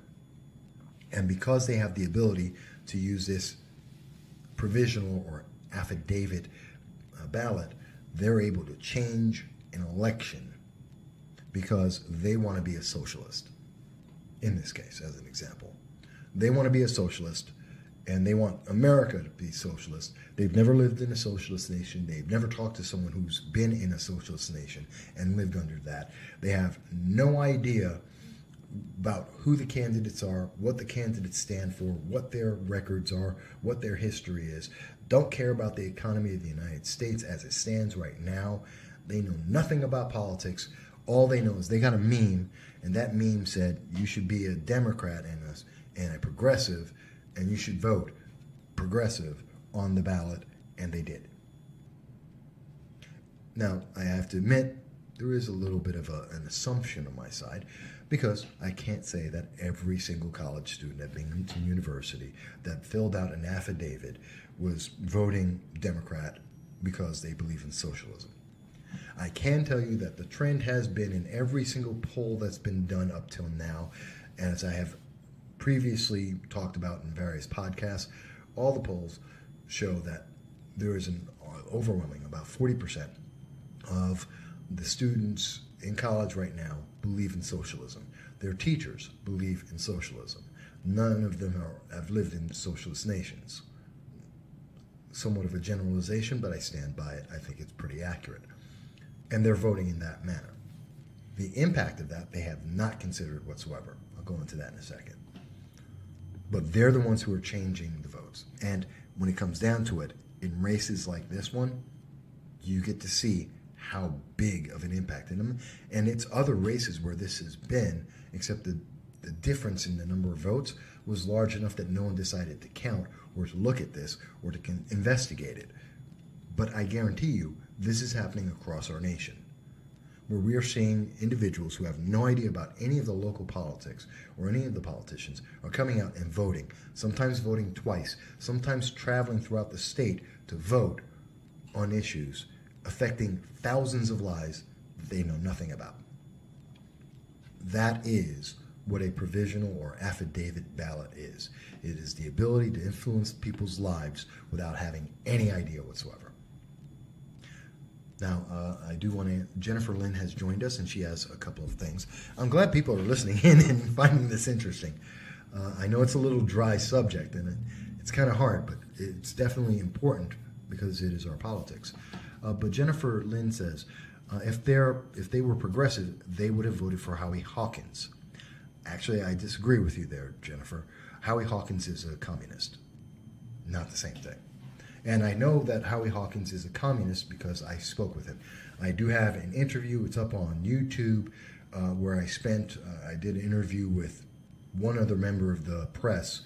And because they have the ability to use this provisional or affidavit ballot, they're able to change an election because they want to be a socialist. In this case, as an example, they want to be a socialist and they want America to be socialist. They've never lived in a socialist nation. They've never talked to someone who's been in a socialist nation and lived under that. They have no idea about who the candidates are, what the candidates stand for, what their records are, what their history is. Don't care about the economy of the United States as it stands right now. They know nothing about politics. All they know is they got a meme, and that meme said you should be a Democrat and a progressive, and you should vote progressive on the ballot, and they did. Now, I have to admit, there is a little bit of an assumption on my side, because I can't say that every single college student at Binghamton University that filled out an affidavit was voting Democrat because they believe in socialism. I can tell you that the trend has been in every single poll that's been done up till now, and as I have previously talked about in various podcasts, all the polls show that there is an overwhelming, about 40% of the students in college right now believe in socialism. Their teachers believe in socialism. None of them have lived in socialist nations. Somewhat of a generalization, but I stand by it. I think it's pretty accurate. And they're voting in that manner. The impact of that they have not considered whatsoever. I'll go into that in a second. But they're the ones who are changing the votes. And when it comes down to it, in races like this one, you get to see how big of an impact in them. And it's other races where this has been, except the difference in the number of votes was large enough that no one decided to count or to look at this or to investigate it. But I guarantee you, this is happening across our nation, where we are seeing individuals who have no idea about any of the local politics or any of the politicians are coming out and voting, sometimes voting twice, sometimes traveling throughout the state to vote on issues affecting thousands of lives that they know nothing about. That is what a provisional or affidavit ballot is. It is the ability to influence people's lives without having any idea whatsoever. Now, I do want to, Jennifer Lynn has joined us, and she has a couple of things. I'm glad people are listening in and finding this interesting. I know it's a little dry subject, and it's kind of hard, but it's definitely important because it is our politics. But Jennifer Lynn says, if they were progressive, they would have voted for Howie Hawkins. Actually, I disagree with you there, Jennifer. Howie Hawkins is a communist. Not the same thing. And I know that Howie Hawkins is a communist because I spoke with him. I do have an interview. It's up on YouTube where I did an interview with one other member of the press,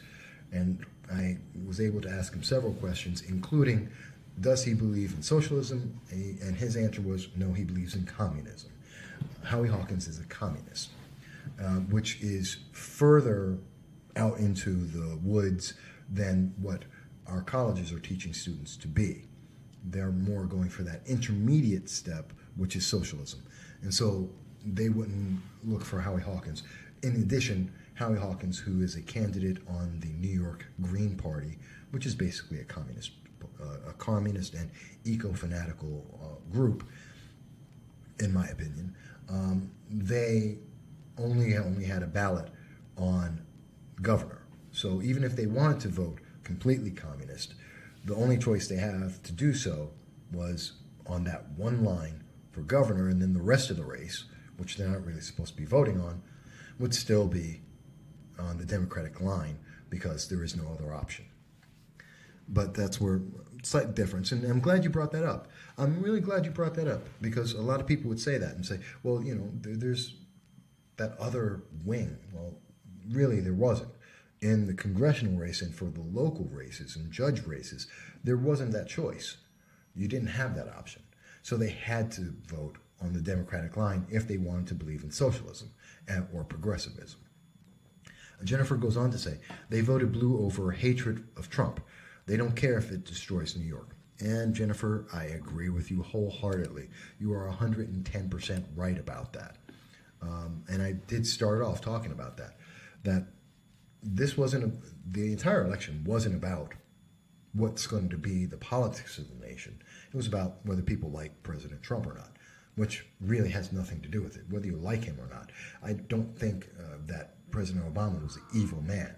and I was able to ask him several questions, including, does he believe in socialism? And his answer was, no, he believes in communism. Howie Hawkins is a communist, which is further out into the woods than what our colleges are teaching students to be. They're more going for that intermediate step, which is socialism. And so they wouldn't look for Howie Hawkins. In addition, Howie Hawkins, who is a candidate on the New York Green Party, which is basically a communist and eco-fanatical group, in my opinion, they only had a ballot on governor. So even if they wanted to vote completely communist, the only choice they have to do so was on that one line for governor, and then the rest of the race, which they're not really supposed to be voting on, would still be on the Democratic line because there is no other option. But that's where slight difference, and I'm glad you brought that up. I'm really glad you brought that up because a lot of people would say that and say, well, there's that other wing. Well, really there wasn't. In the congressional race and for the local races and judge races, there wasn't that choice. You didn't have that option. So they had to vote on the Democratic line if they wanted to believe in socialism or progressivism. Jennifer goes on to say, they voted blue over hatred of Trump. They don't care if it destroys New York. And Jennifer, I agree with you wholeheartedly. You are 110% right about that. And I did start off talking about that this the entire election wasn't about what's going to be the politics of the nation. It was about whether people like President Trump or not, which really has nothing to do with it, whether you like him or not. I don't think that President Obama was an evil man.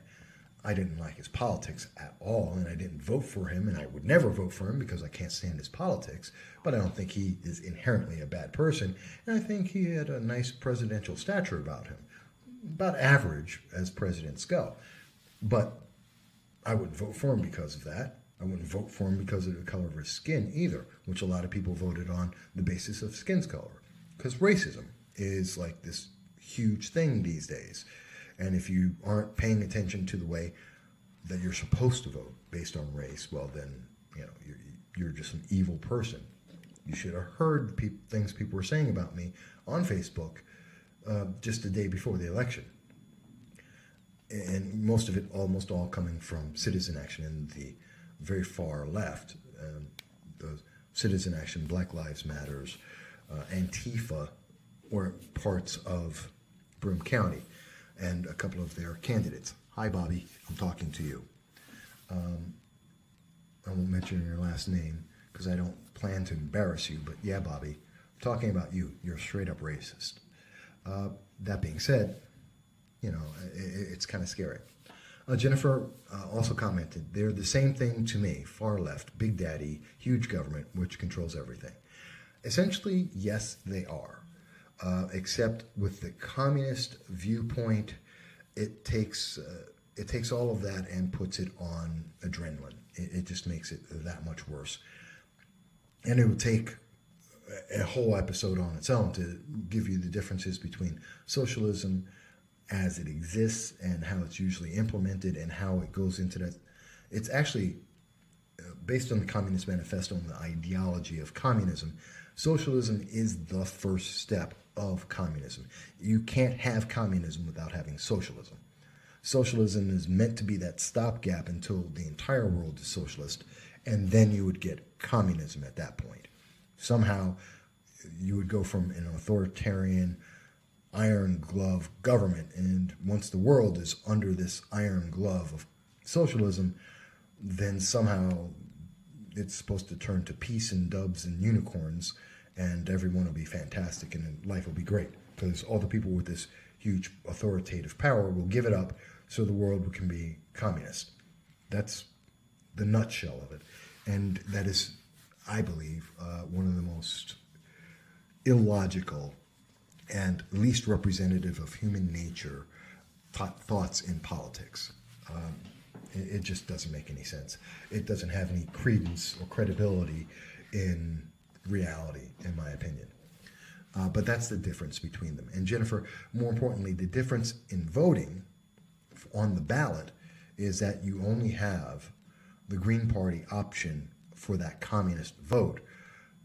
I didn't like his politics at all, and I didn't vote for him, and I would never vote for him because I can't stand his politics, but I don't think he is inherently a bad person, and I think he had a nice presidential stature about him. About average as presidents go. But I wouldn't vote for him because of that. I wouldn't vote for him because of the color of his skin either, which a lot of people voted on the basis of skin's color. Because racism is like this huge thing these days. And if you aren't paying attention to the way that you're supposed to vote based on race, well then, you're just an evil person. You should have heard things people were saying about me on Facebook just the day before the election. And most of it, almost all coming from Citizen Action and the very far left. The Citizen Action, Black Lives Matters, Antifa, or parts of Broome County, and a couple of their candidates. Hi, Bobby, I'm talking to you. I won't mention your last name because I don't plan to embarrass you, but yeah, Bobby, I'm talking about you. You're a straight up racist. That being said, it's kind of scary. Jennifer also commented, they're the same thing to me, far left, big daddy, huge government, which controls everything. Essentially, yes, they are. Except with the communist viewpoint, it takes all of that and puts it on adrenaline. It just makes it that much worse. And it would take a whole episode on its own to give you the differences between socialism as it exists and how it's usually implemented and how it goes into that. It's actually based on the Communist Manifesto and the ideology of communism. Socialism is the first step of communism. You can't have communism without having socialism. Socialism is meant to be that stopgap until the entire world is socialist, and then you would get communism at that point. Somehow, you would go from an authoritarian, iron glove government, and once the world is under this iron glove of socialism, then somehow it's supposed to turn to peace and doves and unicorns, and everyone will be fantastic and life will be great because all the people with this huge authoritative power will give it up so the world can be communist. That's the nutshell of it. And that is, I believe, one of the most illogical and least representative of human nature thoughts in politics. It just doesn't make any sense. It doesn't have any credence or credibility in reality, in my opinion. But that's the difference between them. And Jennifer, more importantly, the difference in voting on the ballot is that you only have the Green Party option for that communist vote.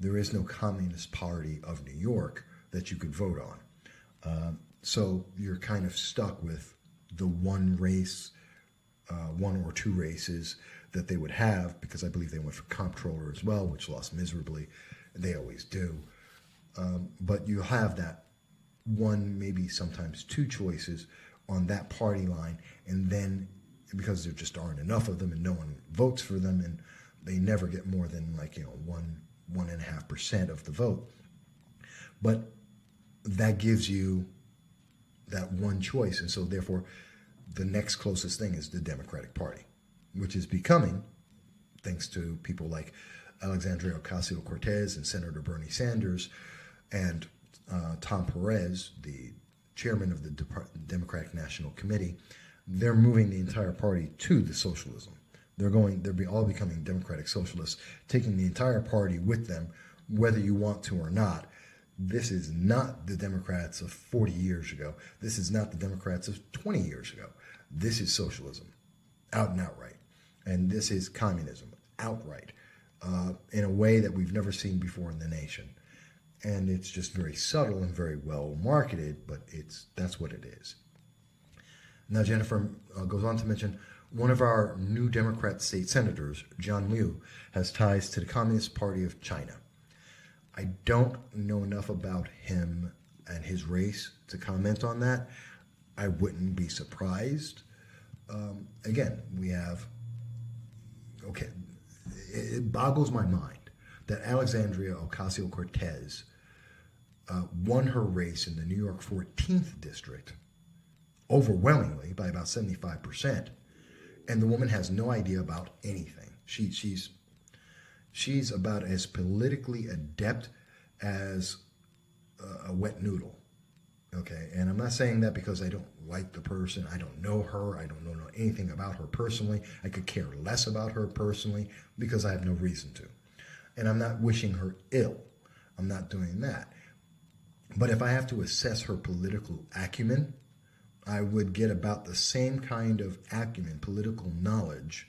There is no Communist Party of New York that you could vote on. So you're kind of stuck with the one race, one or two races that they would have, because I believe they went for comptroller as well, which lost miserably. They always do. But you have that one, maybe sometimes two choices on that party line, and then because there just aren't enough of them and no one votes for them, and they never get more than 1.5% of the vote. But that gives you that one choice, and so therefore the next closest thing is the Democratic Party, which is becoming, thanks to people like Alexandria Ocasio-Cortez and Senator Bernie Sanders and Tom Perez, the chairman of the Democratic National Committee, they're moving the entire party to the socialism. They're all becoming Democratic Socialists, taking the entire party with them, whether you want to or not. This is not the Democrats of 40 years ago. This is not the Democrats of 20 years ago. This is socialism, out and outright. And this is communism, outright, in a way that we've never seen before in the nation. And it's just very subtle and very well marketed, but that's what it is. Now, Jennifer goes on to mention one of our new Democrat state senators, John Liu, has ties to the Communist Party of China. I don't know enough about him and his race to comment on that. I wouldn't be surprised. Again, it boggles my mind that Alexandria Ocasio-Cortez won her race in the New York 14th district overwhelmingly by about 75%, and the woman has no idea about anything. She's about as politically adept as a wet noodle. Okay, and I'm not saying that because I don't like the person. I don't know her. I don't know anything about her personally. I could care less about her personally because I have no reason to. And I'm not wishing her ill. I'm not doing that. But if I have to assess her political acumen, I would get about the same kind of acumen, political knowledge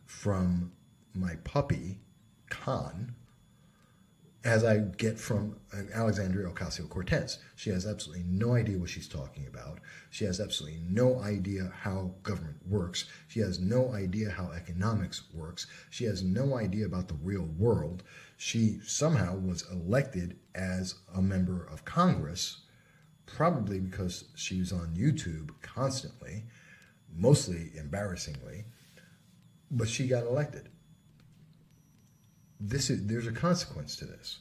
from my puppy, Khan, as I get from Alexandria Ocasio-Cortez. She has absolutely no idea what she's talking about. She has absolutely no idea how government works. She has no idea how economics works. She has no idea about the real world. She somehow was elected as a member of Congress, probably because she was on YouTube constantly, embarrassingly, but she got elected. There's a consequence to this,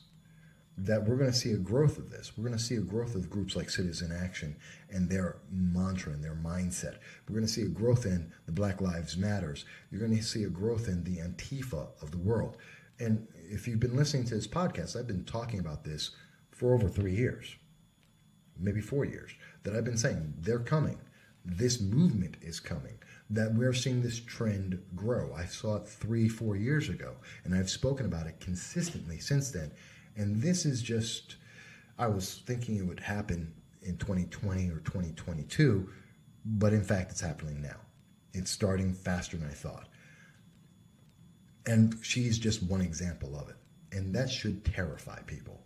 that we're going to see a growth of this. We're going to see a growth of groups like Citizen Action and their mantra and their mindset. We're going to see a growth in the Black Lives Matters. You're going to see a growth in the Antifa of the world. And if you've been listening to this podcast, I've been talking about this for over 3 years, maybe 4 years, that I've been saying they're coming. This movement is coming. That we're seeing this trend grow. I saw it 3-4 years ago, and I've spoken about it consistently since then. And this is just, I was thinking it would happen in 2020 or 2022, but in fact, it's happening now. It's starting faster than I thought. And she's just one example of it. And that should terrify people.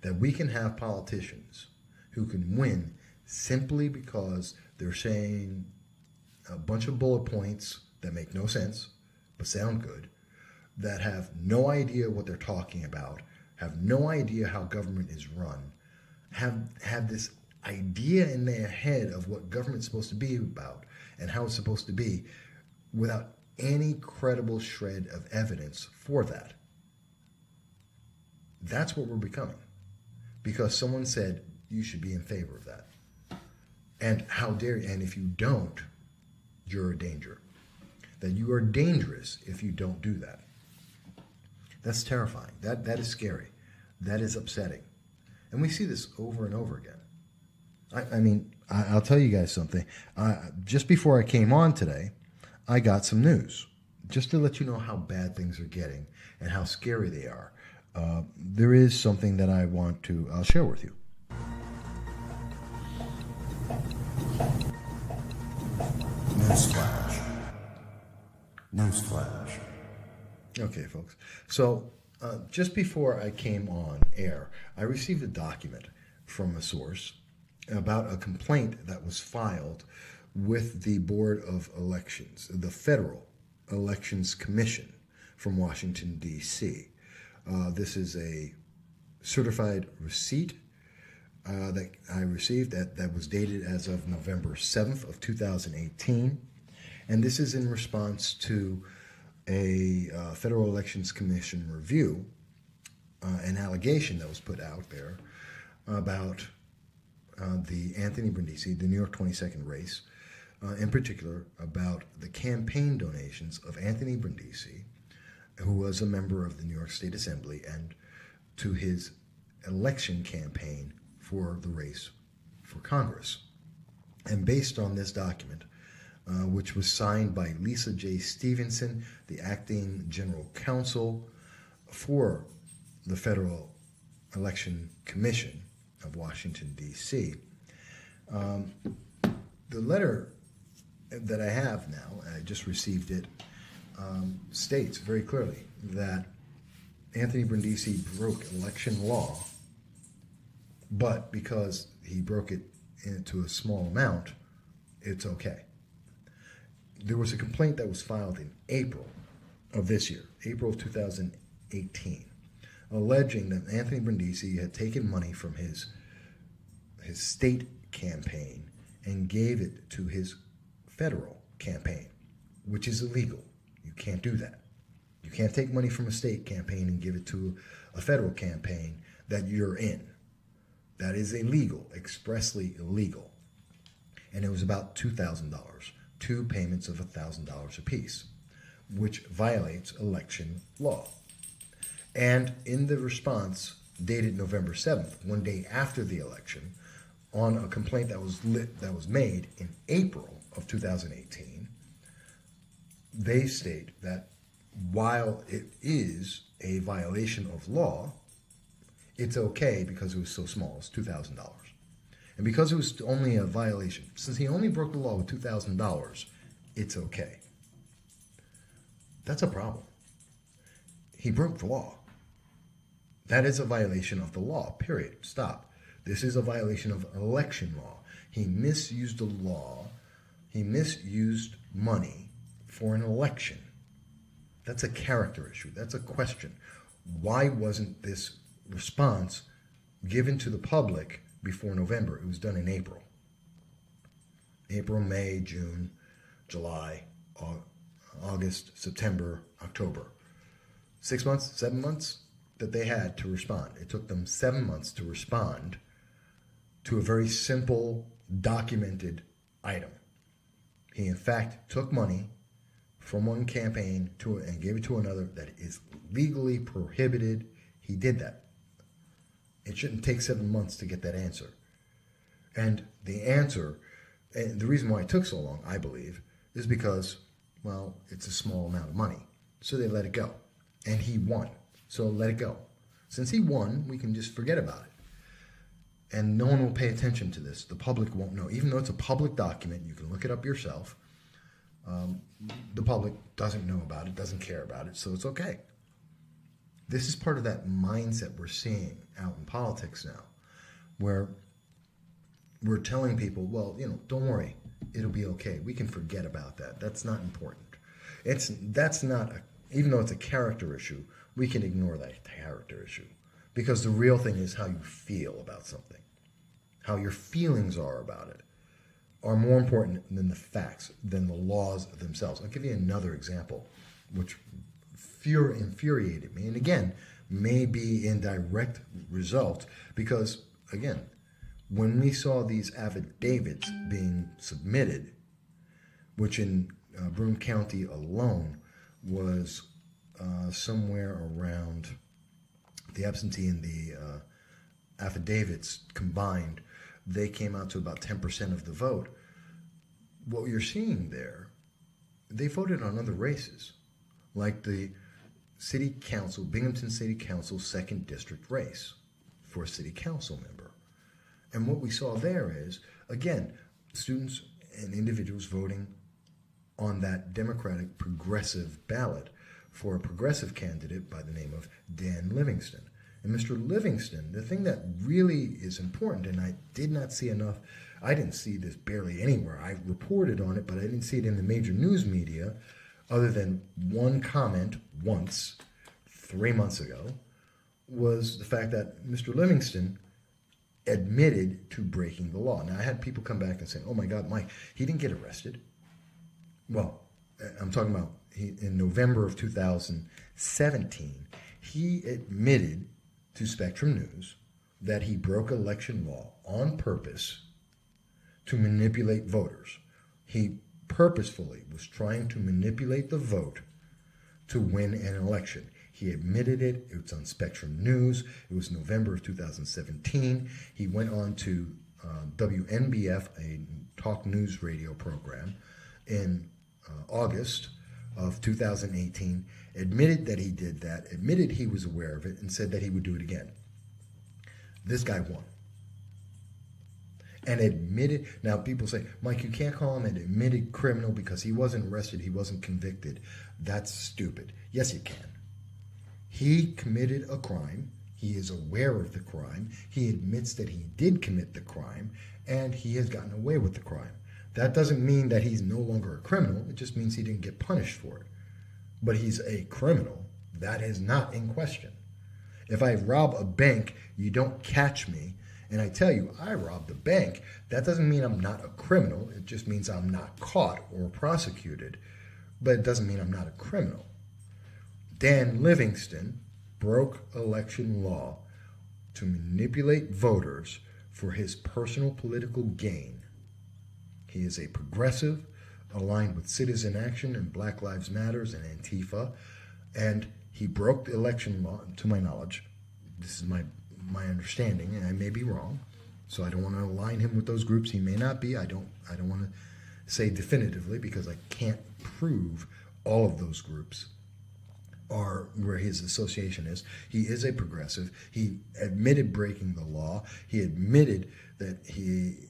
That we can have politicians who can win simply because they're saying a bunch of bullet points that make no sense but sound good, that have no idea what they're talking about, have no idea how government is run, have this idea in their head of what government's supposed to be about and how it's supposed to be without any credible shred of evidence for that. That's what we're becoming. Because someone said you should be in favor of that. And how dare you? And if you don't, you're a danger. That you are dangerous if you don't do that. That's terrifying. That is scary. That is upsetting. And we see this over and over again. I'll tell you guys something. Just before I came on today, I got some news. Just to let you know how bad things are getting and how scary they are. There is something that I want to share with you. Newsflash. Newsflash. Okay, folks. So, just before I came on air, I received a document from a source about a complaint that was filed with the Board of Elections, the Federal Elections Commission from Washington, D.C. This is a certified receipt that I received that was dated as of November 7th of 2018. And this is in response to a Federal Elections Commission review, an allegation that was put out there about the Anthony Brindisi, the New York 22nd race, in particular about the campaign donations of Anthony Brindisi, who was a member of the New York State Assembly, and to his election campaign for the race for Congress. And based on this document, which was signed by Lisa J. Stevenson, the acting general counsel for the Federal Election Commission of Washington, D.C., the letter that I have now, I just received it, states very clearly that Anthony Brindisi broke election law, but because he broke it into a small amount, it's okay. There was a complaint that was filed in April of this year, April of 2018, alleging that Anthony Brindisi had taken money from his state campaign and gave it to his federal campaign, which is illegal. You can't do that. You can't take money from a state campaign and give it to a federal campaign that you're in. That is illegal, expressly illegal. And it was about $2,000, 2 payments of $1,000 apiece, which violates election law. And in the response dated November 7th, one day after the election, on a complaint that was made in April of 2018, they state that while it is a violation of law, it's okay because it was so small. It's $2,000. And because it was only a violation, since he only broke the law with $2,000, it's okay. That's a problem. He broke the law. That is a violation of the law, period. Stop. This is a violation of election law. He misused the law. He misused money for an election. That's a character issue. That's a question. Why wasn't this response given to the public before November? It was done in April. April, May, June, July, August, September, October. 6 months, 7 months that they had to respond. It took them 7 months to respond to a very simple, documented item. He, in fact, took money from one campaign and gave it to another that is legally prohibited. He did that. It shouldn't take 7 months to get that answer. And the answer, and the reason why it took so long, I believe, is because, well, it's a small amount of money. So they let it go. And he won. So let it go. Since he won, we can just forget about it. And no one will pay attention to this. The public won't know. Even though it's a public document, you can look it up yourself. The public doesn't know about it, doesn't care about it, so it's okay. This is part of that mindset we're seeing out in politics now, where we're telling people, well, don't worry, it'll be okay. We can forget about that. That's not important. Even though it's a character issue, we can ignore that character issue, because the real thing is how you feel about something, how your feelings are about it, are more important than the facts, than the laws themselves. I'll give you another example, which infuriated me, and again, may be in direct result, because, again, when we saw these affidavits being submitted, which in Broome County alone was somewhere around, the absentee and the affidavits combined, they came out to about 10% of the vote. What you're seeing there they voted on other races, like the City Council, Binghamton City Council 2nd District race for a city council member. And what we saw there is, again, students and individuals voting on that Democratic progressive ballot for a progressive candidate by the name of Dan Livingston. And Mr. Livingston, the thing that really is important, and I did not see enough, I didn't see this barely anywhere. I reported on it, but I didn't see it in the major news media other than one comment once 3 months ago, was the fact that Mr. Livingston admitted to breaking the law. Now, I had people come back and say, oh my God, Mike, he didn't get arrested. Well, I'm talking about in November of 2017, he admitted to Spectrum News that he broke election law on purpose to manipulate voters. He purposefully was trying to manipulate the vote to win an election. He admitted it. It was on Spectrum News. It was November of 2017. He went on to WNBF, a talk news radio program, in August of 2018, admitted that he did that, admitted he was aware of it, and said that he would do it again. This guy won. And admitted, now people say, Mike, you can't call him an admitted criminal because he wasn't arrested, he wasn't convicted. That's stupid. Yes, you can. He committed a crime. He is aware of the crime. He admits that he did commit the crime, and he has gotten away with the crime. That doesn't mean that he's no longer a criminal. It just means he didn't get punished for it. But he's a criminal. That is not in question. If I rob a bank, you don't catch me, and I tell you I robbed a bank, that doesn't mean I'm not a criminal. It just means I'm not caught or prosecuted, but it doesn't mean I'm not a criminal. Dan Livingston broke election law to manipulate voters for his personal political gain. He is a progressive, aligned with Citizen Action and Black Lives Matters and Antifa, and he broke the election law, to my knowledge. This is my understanding, and I may be wrong, so I don't want to align him with those groups. He may not be. I don't want to say definitively because I can't prove all of those groups are where his association is. He is a progressive. He admitted breaking the law. He admitted that he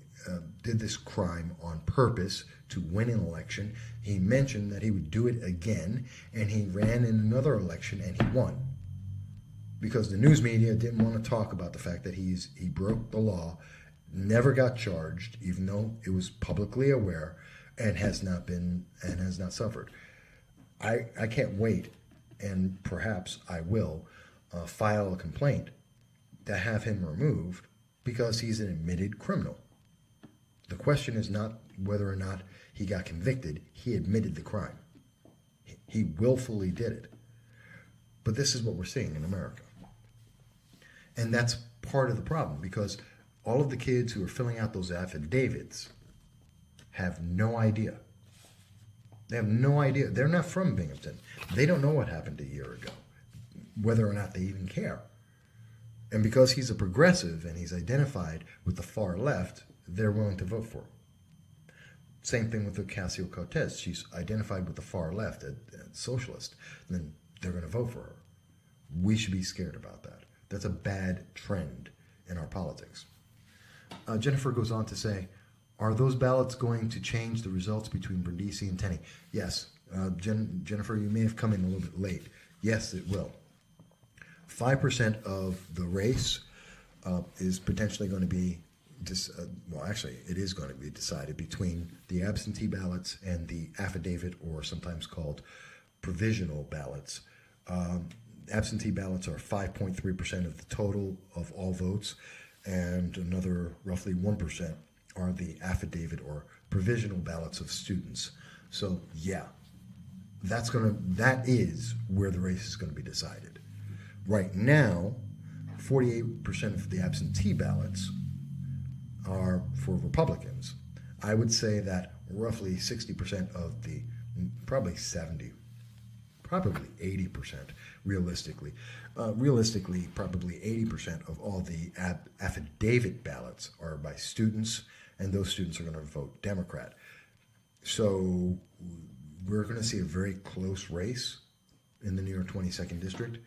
did this crime on purpose to win an election. He mentioned that he would do it again, and he ran in another election and he won. Because the news media didn't want to talk about the fact that he broke the law, never got charged, even though it was publicly aware, and has not suffered. I can't wait, and perhaps I will file a complaint to have him removed because he's an admitted criminal. The question is not whether or not he got convicted. He admitted the crime. He willfully did it. But this is what we're seeing in America. And that's part of the problem, because all of the kids who are filling out those affidavits have no idea. They have no idea. They're not from Binghamton. They don't know what happened a year ago, whether or not they even care. And because he's a progressive and he's identified with the far left, they're willing to vote for him. Same thing with Ocasio-Cortez. She's identified with the far left, a socialist. Then they're going to vote for her. We should be scared about that. That's a bad trend in our politics. Jennifer goes on to say, are those ballots going to change the results between Brindisi and Tenney? Yes. Jennifer, you may have come in a little bit late. Yes, it will. 5% of the race is potentially going to be, it is going to be decided between the absentee ballots and the affidavit, or sometimes called provisional ballots. Absentee ballots are 5.3% of the total of all votes, and another roughly 1% are the affidavit or provisional ballots of students. So yeah, that is where the race is going to be decided. Right now, 48% of the absentee ballots are for Republicans. I would say that roughly 60% of the, probably 70, probably 80%, realistically, probably 80% of all the affidavit ballots are by students, and those students are going to vote Democrat. So we're going to see a very close race in the New York 22nd District,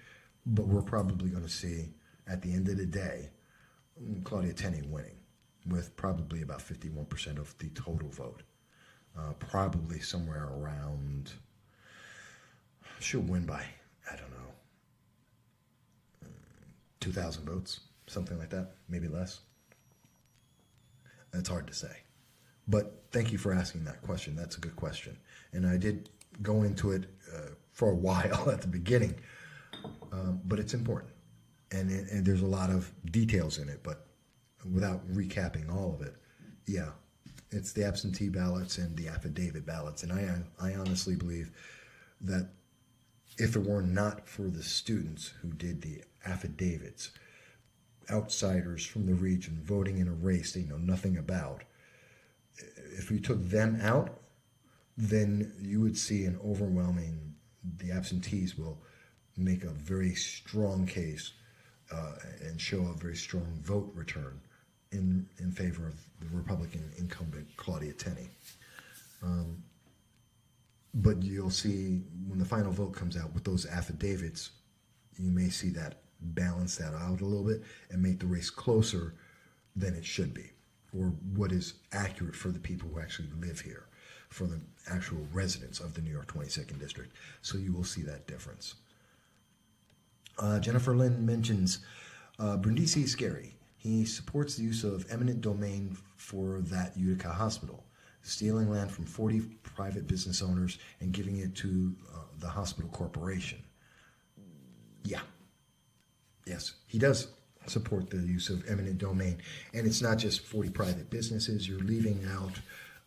but we're probably going to see, at the end of the day, Claudia Tenney winning with probably about 51% of the total vote. Probably somewhere around, she'll win by, I don't know, 2,000 votes, something like that, maybe less. It's hard to say. But thank you for asking that question. That's a good question. And I did go into it for a while at the beginning, but it's important. And there's a lot of details in it, but without recapping all of it, yeah, it's the absentee ballots and the affidavit ballots. And I honestly believe that if it were not for the students who did the affidavits, outsiders from the region voting in a race they know nothing about, if we took them out, then you would see an overwhelming, the absentees will make a very strong case and show a very strong vote return in favor of the Republican incumbent Claudia Tenney. But you'll see when the final vote comes out with those affidavits, you may see that balance that out a little bit and make the race closer than it should be, or what is accurate for the people who actually live here, for the actual residents of the New York 22nd District. So you will see that difference. Jennifer Lynn mentions Brindisi is scary. He supports the use of eminent domain for that Utica hospital, stealing land from 40 private business owners and giving it to the hospital corporation. Yeah. Yes, he does support the use of eminent domain. And it's not just 40 private businesses. You're leaving out,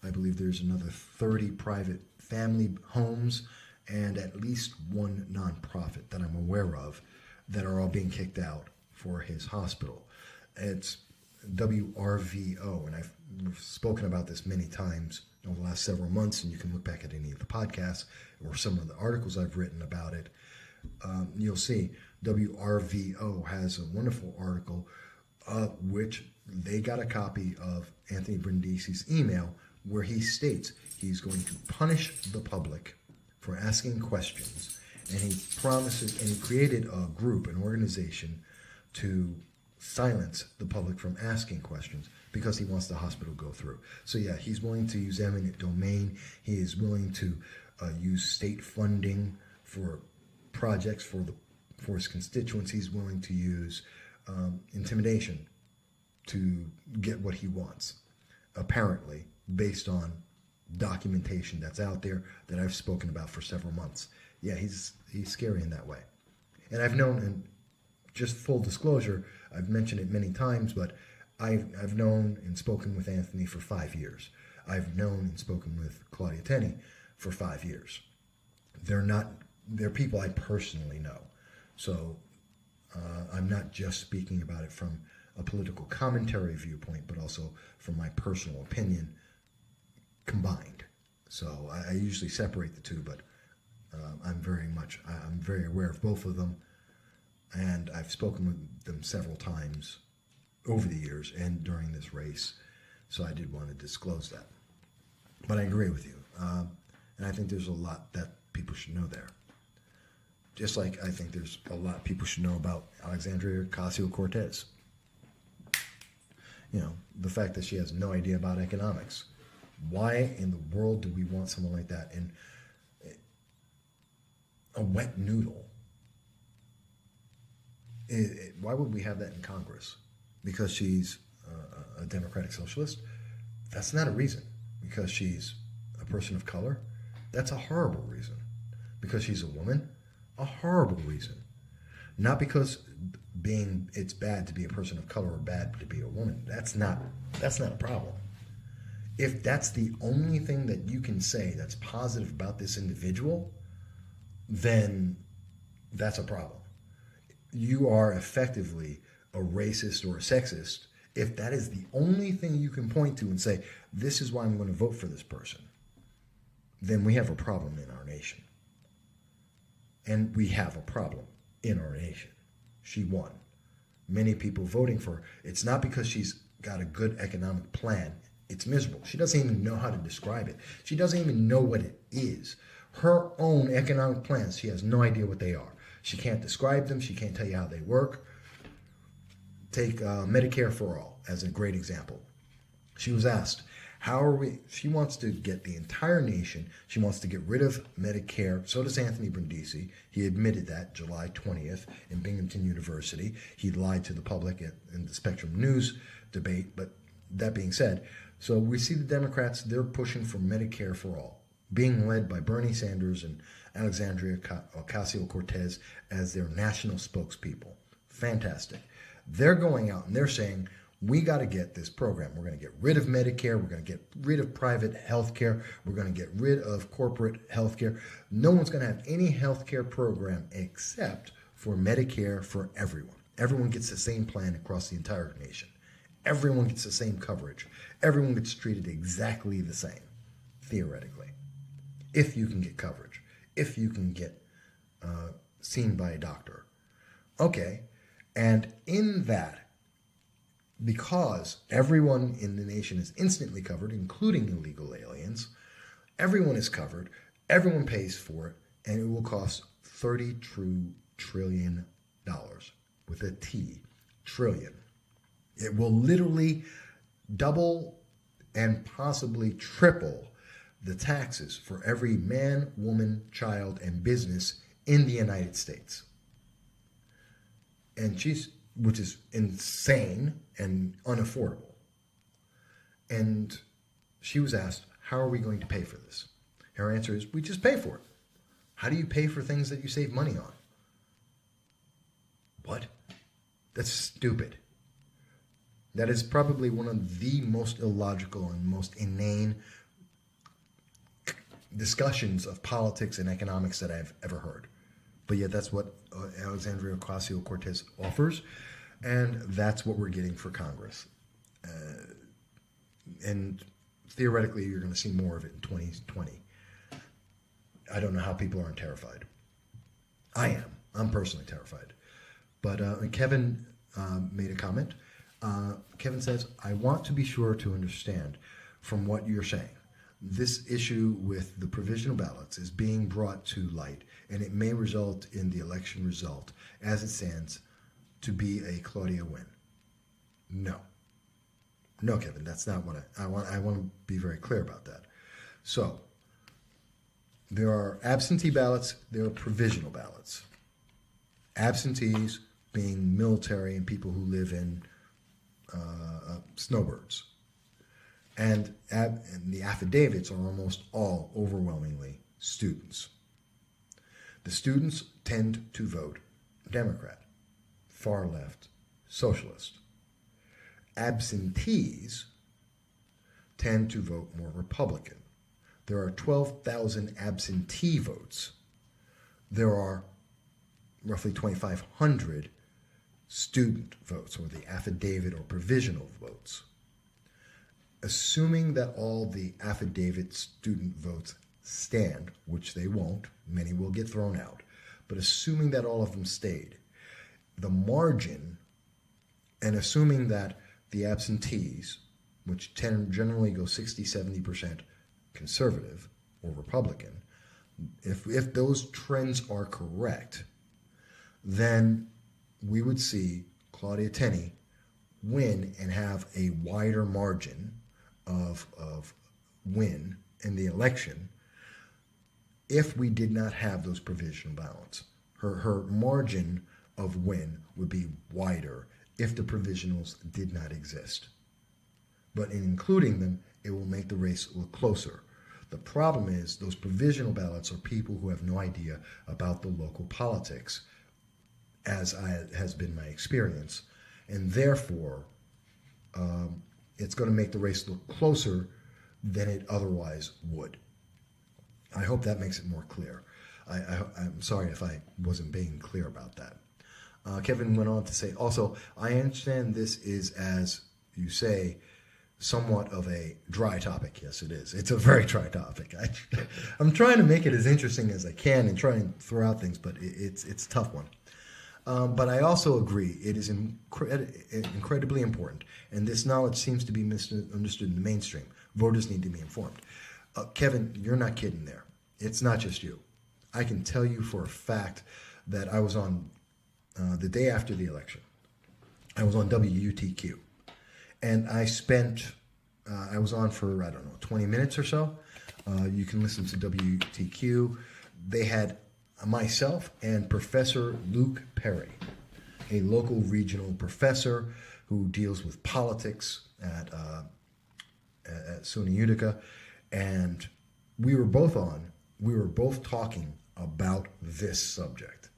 I believe there's another 30 private family homes and at least one nonprofit that I'm aware of that are all being kicked out for his hospital. It's WRVO, and I've spoken about this many times over the last several months, and you can look back at any of the podcasts or some of the articles I've written about it. You'll see WRVO has a wonderful article which they got a copy of Anthony Brindisi's email where he states he's going to punish the public for asking questions, and he promises, and he created a group, an organization to silence the public from asking questions because he wants the hospital to go through. So yeah, he's willing to use eminent domain. He is willing to use state funding for projects for his constituents. He's willing to use intimidation to get what he wants, apparently, based on documentation that's out there that I've spoken about for several months. Yeah, he's scary in that way. And I've known, and just full disclosure, I've mentioned it many times, but I've known and spoken with Anthony for 5 years. I've known and spoken with Claudia Tenney for 5 years. They're people I personally know. So I'm not just speaking about it from a political commentary viewpoint, but also from my personal opinion combined. So I usually separate the two, but I'm very aware of both of them, and I've spoken with them several times over the years and during this race, so I did want to disclose that. But I agree with you, and I think there's a lot that people should know there. Just like I think there's a lot people should know about Alexandria Ocasio-Cortez. You know, the fact that she has no idea about economics. Why in the world do we want someone like that in a wet noodle? Why would we have that in Congress? Because she's a Democratic Socialist? That's not a reason. Because she's a person of color? That's a horrible reason. Because she's a woman? A horrible reason. Not because it's bad to be a person of color or bad to be a woman. That's not a problem. If that's the only thing that you can say that's positive about this individual, then that's a problem. You are effectively a racist or a sexist if that is the only thing you can point to and say, this is why I'm going to vote for this person. Then we have a problem in our nation. And we have a problem in our nation. She won. Many people voting for her. It's not because she's got a good economic plan. It's miserable. She doesn't even know how to describe it. She doesn't even know what it is. Her own economic plans, she has no idea what they are. She can't describe them. She can't tell you how they work. Take Medicare for All as a great example. She was asked, she wants to get the entire nation, she wants to get rid of Medicare. So does Anthony Brindisi. He admitted that July 20th in Binghamton University. He lied to the public in the Spectrum News debate. But that being said, so we see the Democrats, they're pushing for Medicare for All, being led by Bernie Sanders and Alexandria Ocasio-Cortez as their national spokespeople. Fantastic. They're going out and they're saying, we got to get this program. We're going to get rid of Medicare. We're going to get rid of private health care. We're going to get rid of corporate health care. No one's going to have any health care program except for Medicare for everyone. Everyone gets the same plan across the entire nation. Everyone gets the same coverage. Everyone gets treated exactly the same, theoretically, if you can get coverage, if you can get seen by a doctor. Okay, and in that, because everyone in the nation is instantly covered, including illegal aliens, everyone is covered, everyone pays for it, and it will cost $32 trillion, with a T, trillion. It will literally double and possibly triple the taxes for every man, woman, child, and business in the United States. And which is insane and unaffordable. And she was asked, how are we going to pay for this? Her answer is, we just pay for it. How do you pay for things that you save money on? What? That's stupid. That is probably one of the most illogical and most inane discussions of politics and economics that I've ever heard. But yet that's what Alexandria Ocasio-Cortez offers, and that's what we're getting for Congress. And theoretically, you're going to see more of it in 2020. I don't know how people aren't terrified. I am. I'm personally terrified. But Kevin made a comment. Kevin says, I want to be sure to understand from what you're saying. This issue with the provisional ballots is being brought to light, and it may result in the election result, as it stands, to be a Claudia win. No, Kevin, that's not what I want. I want to be very clear about that. So, there are absentee ballots, there are provisional ballots. Absentees being military and people who live in snowbirds. And the affidavits are almost all overwhelmingly students. The students tend to vote Democrat, far left, socialist. Absentees tend to vote more Republican. There are 12,000 absentee votes. There are roughly 2,500 student votes, or the affidavit or provisional votes. Assuming that all the affidavit student votes stand, which they won't, many will get thrown out, but assuming that all of them stayed, the margin, and assuming that the absentees, which generally go 60-70% conservative or Republican, if those trends are correct, then we would see Claudia Tenney win and have a wider margin of win in the election if we did not have those provisional ballots. Her margin of win would be wider if the provisionals did not exist. But in including them, it will make the race look closer. The problem is those provisional ballots are people who have no idea about the local politics, as has been my experience. And therefore, it's going to make the race look closer than it otherwise would. I hope that makes it more clear. I'm sorry if I wasn't being clear about that. Kevin went on to say, also, I understand this is, as you say, somewhat of a dry topic. Yes, it is. It's a very dry topic. I'm trying to make it as interesting as I can and try and throw out things, but it's a tough one. But I also agree it is incredibly important, and this knowledge seems to be misunderstood in the mainstream. Voters need to be informed. Kevin, you're not kidding there. it's not just you. I can tell you for a fact that I was on the day after the election. I was on WUTQ, and I was on for, I don't know, 20 minutes or so. You can listen to WTQ. They had myself and Professor Luke Perry, a local regional professor who deals with politics at SUNY Utica. And we were both talking about this subject.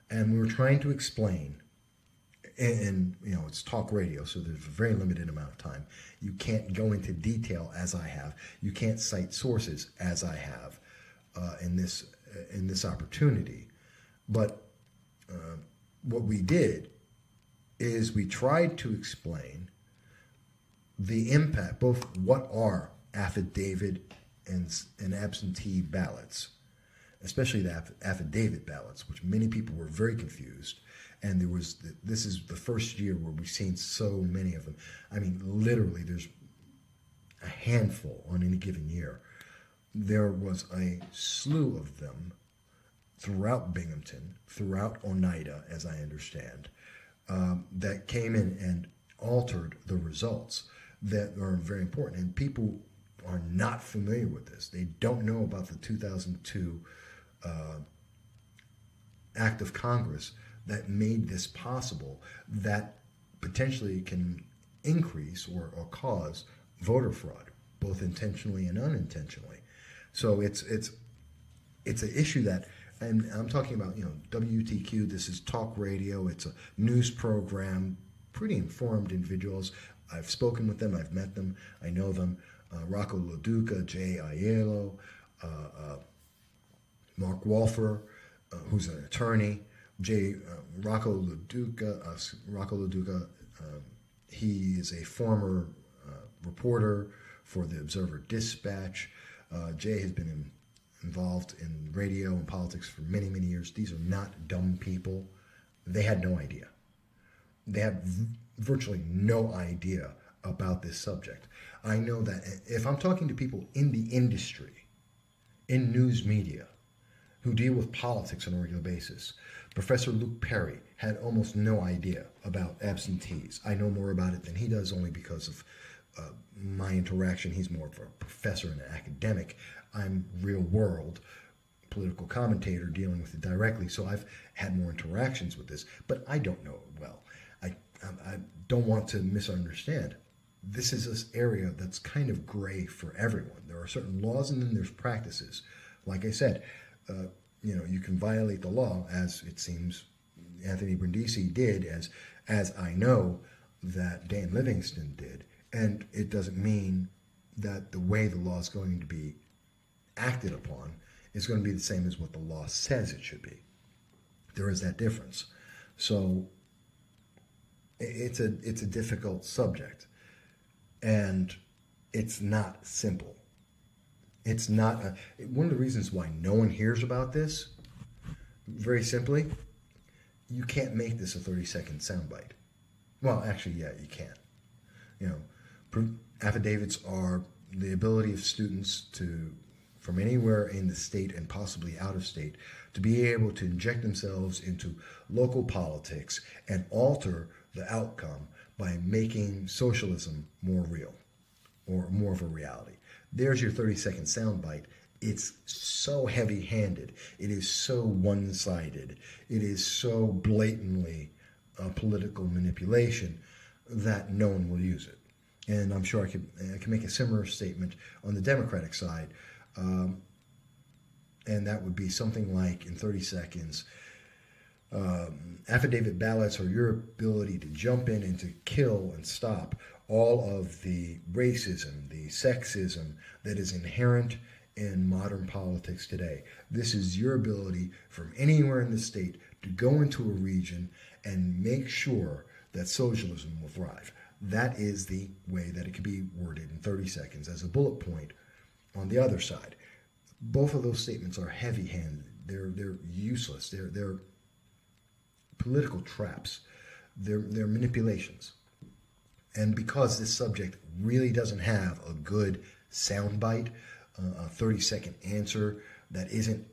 And we were trying to explain, and it's talk radio, so there's a very limited amount of time. You can't go into detail as I have. You can't cite sources as I have in this opportunity. But what we did is we tried to explain the impact, both what are affidavit and absentee ballots, especially the affidavit ballots, which many people were very confused. And this is the first year where we've seen so many of them. I mean, literally, there's a handful on any given year. There was a slew of them throughout Binghamton, throughout Oneida, as I understand, that came in and altered the results that are very important. And people are not familiar with this. They don't know about the 2002 Act of Congress that made this possible, that potentially can increase or cause voter fraud, both intentionally and unintentionally. So it's an issue that, and I'm talking about, WTQ, this is talk radio, it's a news program, pretty informed individuals. I've spoken with them, I've met them, I know them. Rocco Loduca, Jay Aiello, Mark Walfer, who's an attorney, Rocco Loduca, he is a former reporter for the Observer Dispatch. Jay has been involved in radio and politics for many, many years. These are not dumb people. They had no idea. They had virtually no idea about this subject. I know that if I'm talking to people in the industry, in news media, who deal with politics on a regular basis, Professor Luke Perry had almost no idea about absentees. I know more about it than he does, only because of my interaction. He's more of a professor and an academic. I'm real world political commentator dealing with it directly, so I've had more interactions with this, but I don't know it well. I don't want to misunderstand. This is this area that's kind of gray for everyone. There are certain laws and then there's practices. Like I said, you can violate the law, as it seems Anthony Brindisi did, as I know that Dan Livingston did. And it doesn't mean that the way the law is going to be acted upon is going to be the same as what the law says it should be. There is that difference. So it's a difficult subject, and it's not simple. It's not one of the reasons why no one hears about this. Very simply, you can't make this a 30-second soundbite. Well, actually, yeah, you can. Affidavits are the ability of students from anywhere in the state and possibly out of state, to be able to inject themselves into local politics and alter the outcome by making socialism more real or more of a reality. There's your 30-second soundbite. It's so heavy-handed. It is so one-sided. It is so blatantly political manipulation that no one will use it. And I'm sure I can make a similar statement on the Democratic side, and that would be something like, in 30 seconds, affidavit ballots are your ability to jump in and to kill and stop all of the racism, the sexism that is inherent in modern politics today. This is your ability from anywhere in the state to go into a region and make sure that socialism will thrive. That is the way that it can be worded in 30 seconds as a bullet point on the other side. Both of those statements are heavy-handed. They're useless. They're political traps. They're manipulations. And because this subject really doesn't have a good soundbite, a 30-second answer that isn't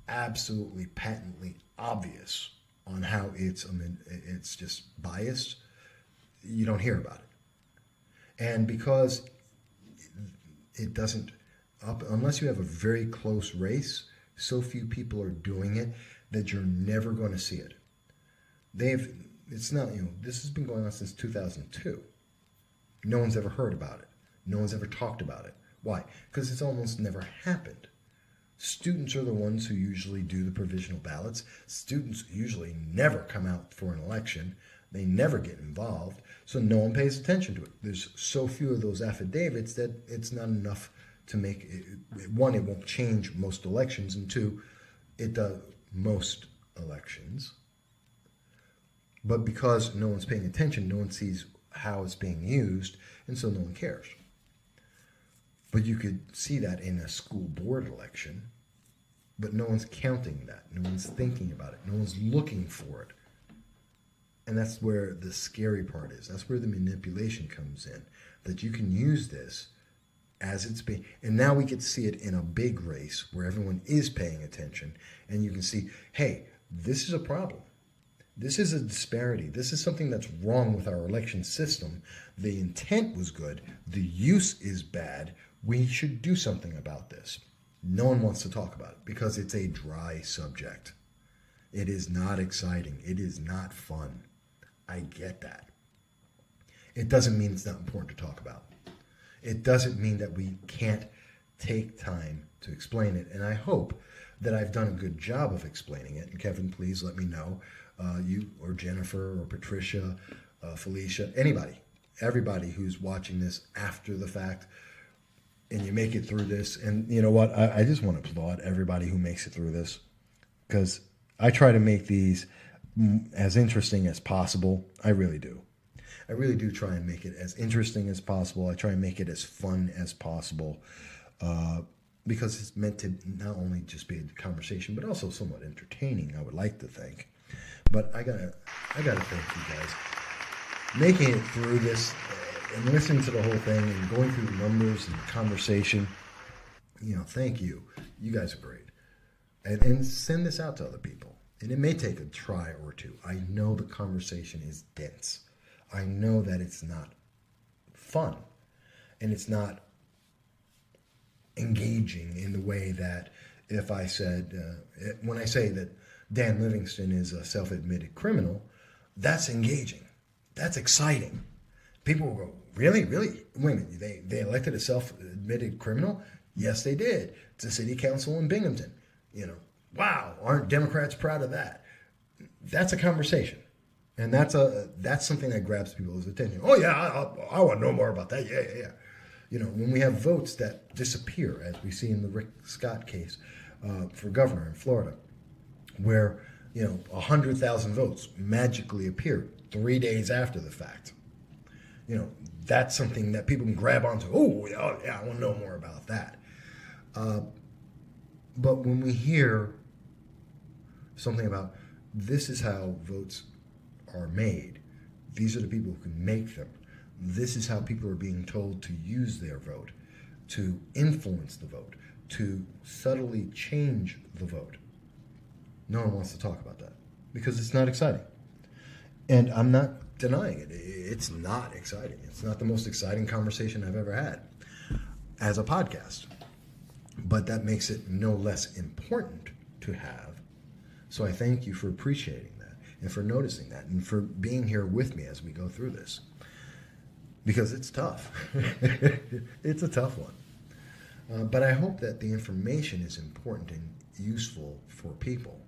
absolutely patently obvious on how it's just biased, you don't hear about it. And because it doesn't, unless you have a very close race, so few people are doing it that you're never going to see it. It's not, this has been going on since 2002. No one's ever heard about it. No one's ever talked about it. Why? Because it's almost never happened. Students are the ones who usually do the provisional ballots. Students usually never come out for an election. They never get involved, so no one pays attention to it. There's so few of those affidavits that it's not enough to make it. One, it won't change most elections, and two, it does most elections. But because no one's paying attention, no one sees how it's being used, and so no one cares. But you could see that in a school board election, but no one's counting that. No one's thinking about it. No one's looking for it. And that's where the scary part is. That's where the manipulation comes in, that you can use this as it's being, and now we get to see it in a big race where everyone is paying attention, and you can see, hey, this is a problem. This is a disparity. This is something that's wrong with our election system. The intent was good. The use is bad. We should do something about this. No one wants to talk about it because it's a dry subject. It is not exciting. It is not fun. I get that. It doesn't mean it's not important to talk about. It doesn't mean that we can't take time to explain it. And I hope that I've done a good job of explaining it. And Kevin, please let me know. You or Jennifer or Patricia, Felicia, everybody who's watching this after the fact, and you make it through this. And you know what? I just want to applaud everybody who makes it through this, because I try to make these as interesting as possible. I really do. I really do try and make it as interesting as possible. I try and make it as fun as possible, because it's meant to not only just be a conversation, but also somewhat entertaining, I would like to think. But I gotta thank you guys making it through this and listening to the whole thing and going through the numbers and the conversation. Thank you. You guys are great. And send this out to other people. And it may take a try or two. I know the conversation is dense. I know that it's not fun. And it's not engaging in the way that if I said, when I say that Dan Livingston is a self-admitted criminal, that's engaging. That's exciting. People will go, really? Really? Wait a minute, they elected a self-admitted criminal? Yes, they did. It's a city council in Binghamton. Wow, aren't Democrats proud of that? That's a conversation. And that's something that grabs people's attention. Oh, yeah, I want to know more about that. Yeah. When we have votes that disappear, as we see in the Rick Scott case for governor in Florida, where 100,000 votes magically appeared 3 days after the fact. That's something that people can grab onto. Oh yeah, I want to know more about that. But when we hear something about this is how votes are made, these are the people who can make them. This is how people are being told to use their vote, to influence the vote, to subtly change the vote. No one wants to talk about that because it's not exciting. And I'm not denying it. It's not exciting. It's not the most exciting conversation I've ever had as a podcast. But that makes it no less important to have. So I thank you for appreciating that and for noticing that and for being here with me as we go through this. Because it's tough. It's a tough one. But I hope that the information is important and useful for people.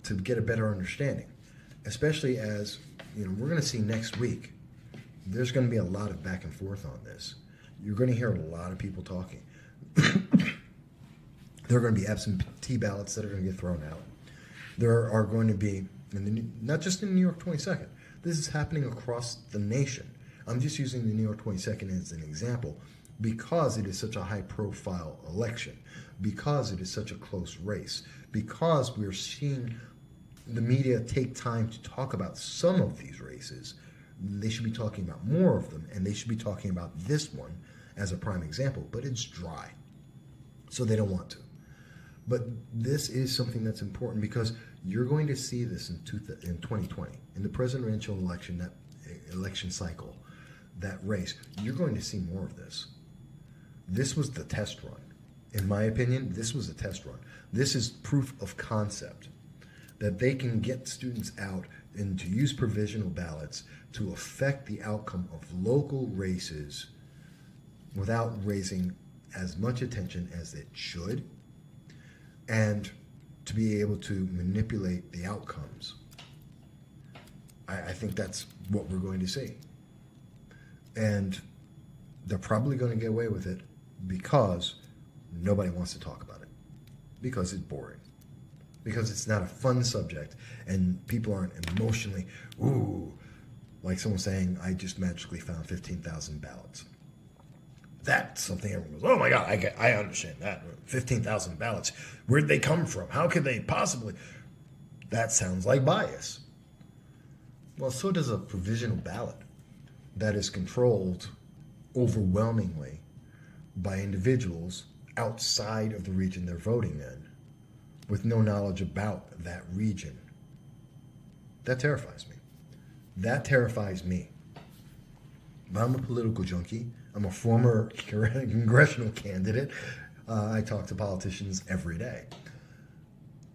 To get a better understanding, especially as we're going to see next week. There's going to be a lot of back and forth on this. You're going to hear a lot of people talking. There are going to be absentee ballots that are going to get thrown out. There are going to be, not just in New York 22nd. This is happening across the nation. I'm just using the New York 22nd as an example because it is such a high-profile election, because it is such a close race, because we're seeing the media take time to talk about some of these races. They should be talking about more of them, and they should be talking about this one as a prime example, but it's dry. So they don't want to. But this is something that's important because you're going to see this in 2020, in the presidential election, that election cycle, that race. You're going to see more of this. This was the test run. In my opinion, this was a test run. This is proof of concept that they can get students out and to use provisional ballots to affect the outcome of local races without raising as much attention as it should, and to be able to manipulate the outcomes. I think that's what we're going to see. And they're probably going to get away with it because nobody wants to talk about it. Because it's boring. Because it's not a fun subject and people aren't emotionally, ooh, like someone saying, I just magically found 15,000 ballots. That's something everyone goes, oh my God, I understand that. 15,000 ballots. Where'd they come from? How could they possibly? That sounds like bias. Well, so does a provisional ballot that is controlled overwhelmingly by individuals outside of the region they're voting in with no knowledge about that region. That terrifies me. That terrifies me. But I'm a political junkie. I'm a former congressional candidate. I talk to politicians every day,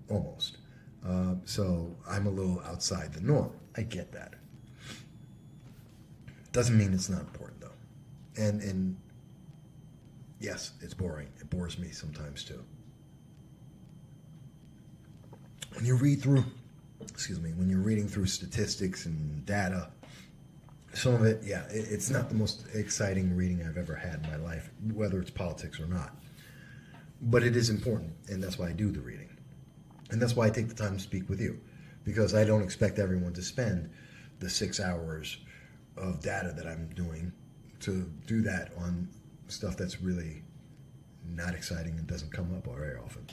almost. So I'm a little outside the norm. I get that. Doesn't mean it's not important, though. And yes, it's boring. It bores me sometimes, too. When you read through, when you're reading through statistics and data, some of it, yeah, it's not the most exciting reading I've ever had in my life, whether it's politics or not. But it is important, and that's why I do the reading. And that's why I take the time to speak with you, because I don't expect everyone to spend the 6 hours of data that I'm doing to do that on stuff that's really not exciting and doesn't come up very often.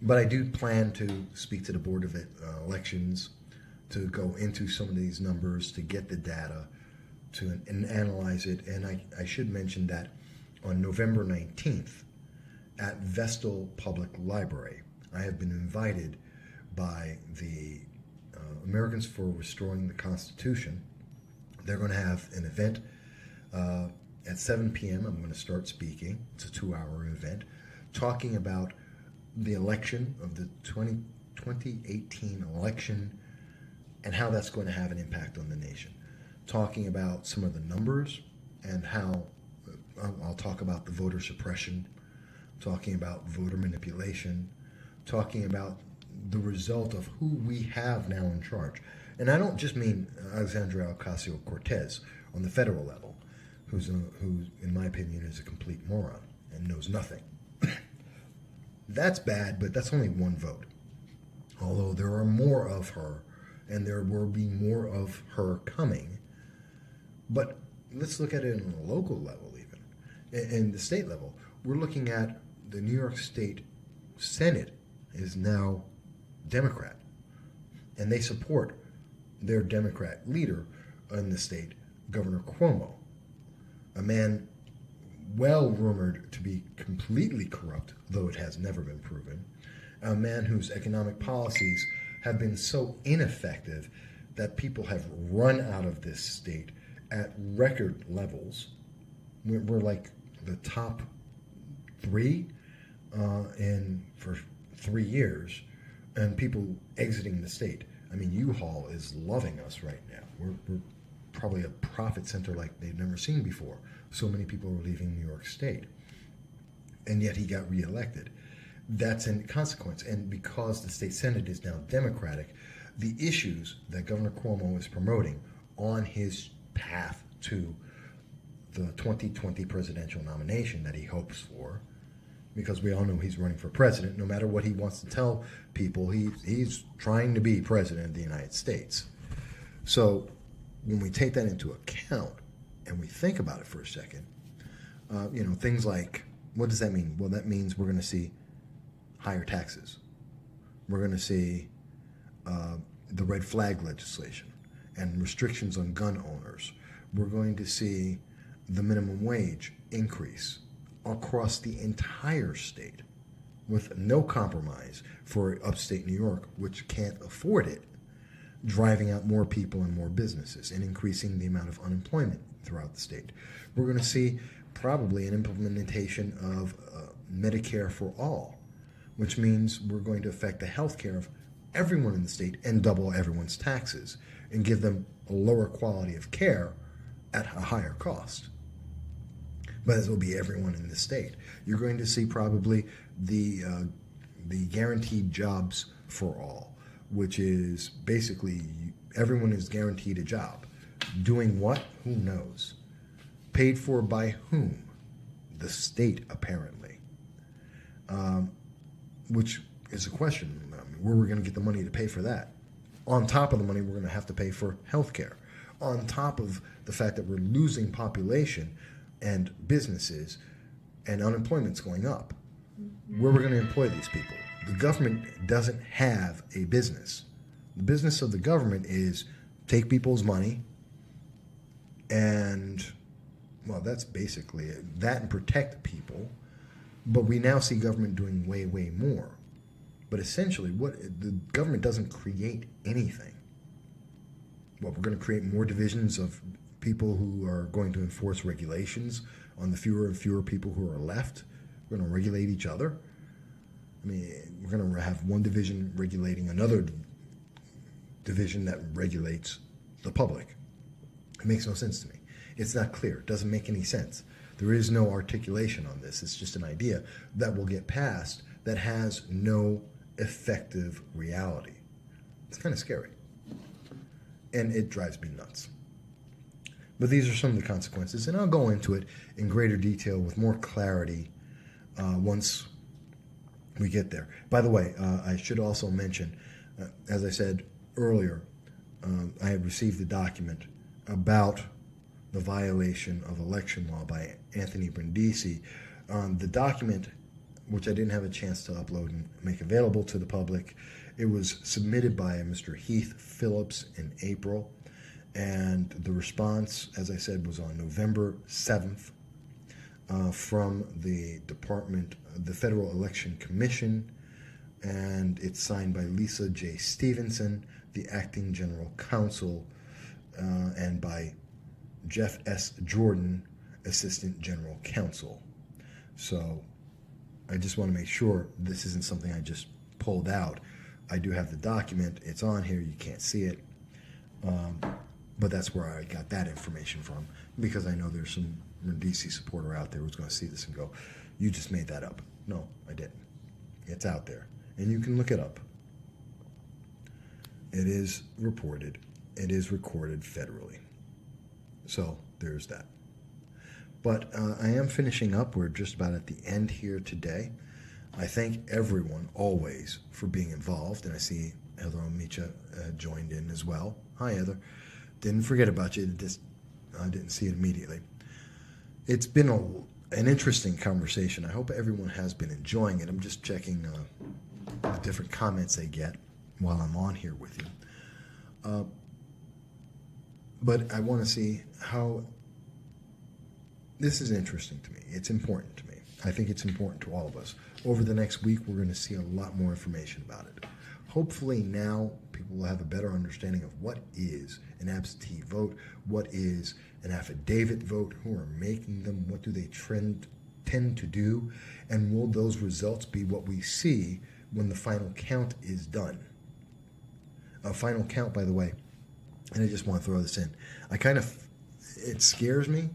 But I do plan to speak to the Board of Elections to go into some of these numbers, to get the data, and analyze it. And I should mention that on November 19th at Vestal Public Library, I have been invited by the Americans for Restoring the Constitution. They're going to have an event at 7 p.m. I'm going to start speaking. It's a 2-hour event talking about the election of the 2018 election and how that's going to have an impact on the nation. Talking about some of the numbers and how I'll talk about the voter suppression, talking about voter manipulation, talking about the result of who we have now in charge. And I don't just mean Alexandria Ocasio-Cortez on the federal level, who, in my opinion, is a complete moron and knows nothing. That's bad, but that's only one vote. Although there are more of her, and there will be more of her coming. But let's look at it on a local level even. In the state level, we're looking at the New York State Senate is now Democrat. And they support their Democrat leader in the state, Governor Cuomo, a man well rumored to be completely corrupt, though it has never been proven, a man whose economic policies have been so ineffective that people have run out of this state at record levels. We're like the top 3 for 3 years, and people exiting the state. I mean, U-Haul is loving us right now. We're probably a profit center like they've never seen before. So many people are leaving New York State. And yet he got reelected. That's a consequence. And because the state Senate is now Democratic, the issues that Governor Cuomo is promoting on his path to the 2020 presidential nomination that he hopes for, because we all know he's running for president, no matter what he wants to tell people, he's trying to be president of the United States. So when we take that into account and we think about it for a second, things like, what does that mean? Well, that means we're going to see higher taxes. We're going to see the red flag legislation and restrictions on gun owners. We're going to see the minimum wage increase across the entire state with no compromise for upstate New York, which can't afford it, driving out more people and more businesses and increasing the amount of unemployment throughout the state. We're going to see probably an implementation of Medicare for all, which means we're going to affect the health care of everyone in the state and double everyone's taxes and give them a lower quality of care at a higher cost. But this will be everyone in the state. You're going to see probably the guaranteed jobs for all, which is basically everyone is guaranteed a job. Doing what? Who knows? Paid for by whom? The state, apparently. Which is a question. Where we're going to get the money to pay for that? On top of the money, we're going to have to pay for health care. On top of the fact that we're losing population and businesses and unemployment's going up. Where we're going to employ these people? The government doesn't have a business. The business of the government is take people's money and, well, that's basically it. That and protect people. But we now see government doing way, way more. But essentially, the government doesn't create anything. Well, we're going to create more divisions of people who are going to enforce regulations on the fewer and fewer people who are left. We're going to regulate each other. I mean, we're going to have one division regulating another division that regulates the public. It makes no sense to me. It's not clear. It doesn't make any sense. There is no articulation on this. It's just an idea that will get passed that has no effective reality. It's kind of scary. And it drives me nuts. But these are some of the consequences, and I'll go into it in greater detail with more clarity once we get there. By the way, I should also mention, as I said earlier, I have received a document about the violation of election law by Anthony Brindisi. The document, which I didn't have a chance to upload and make available to the public, it was submitted by Mr. Heath Phillips in April, and the response, as I said, was on November 7th from the Federal Election Commission, and it's signed by Lisa J. Stevenson, the Acting General Counsel, and by Jeff S. Jordan, Assistant General Counsel. So I just want to make sure this isn't something I just pulled out. I do have the document. It's on here. You can't see it. But that's where I got that information from, because I know there's some DC supporter out there who's going to see this and go, you just made that up. No, I didn't. It's out there. And you can look it up. It is reported. It is recorded federally. So there's that. But I am finishing up. We're just about at the end here today. I thank everyone always for being involved. And I see Heather Omicha joined in as well. Hi, Heather. Didn't forget about you. I didn't see it immediately. It's been an interesting conversation. I hope everyone has been enjoying it. I'm just checking the different comments they get while I'm on here with you. But I want to see how this is interesting to me. It's important to me. I think it's important to all of us. Over the next week, we're going to see a lot more information about it. Hopefully now people will have a better understanding of what is an absentee vote, what is an affidavit vote, who are making them, what do they tend to do, and will those results be what we see when the final count is done. A final count, by the way, and I just want to throw this in. It scares me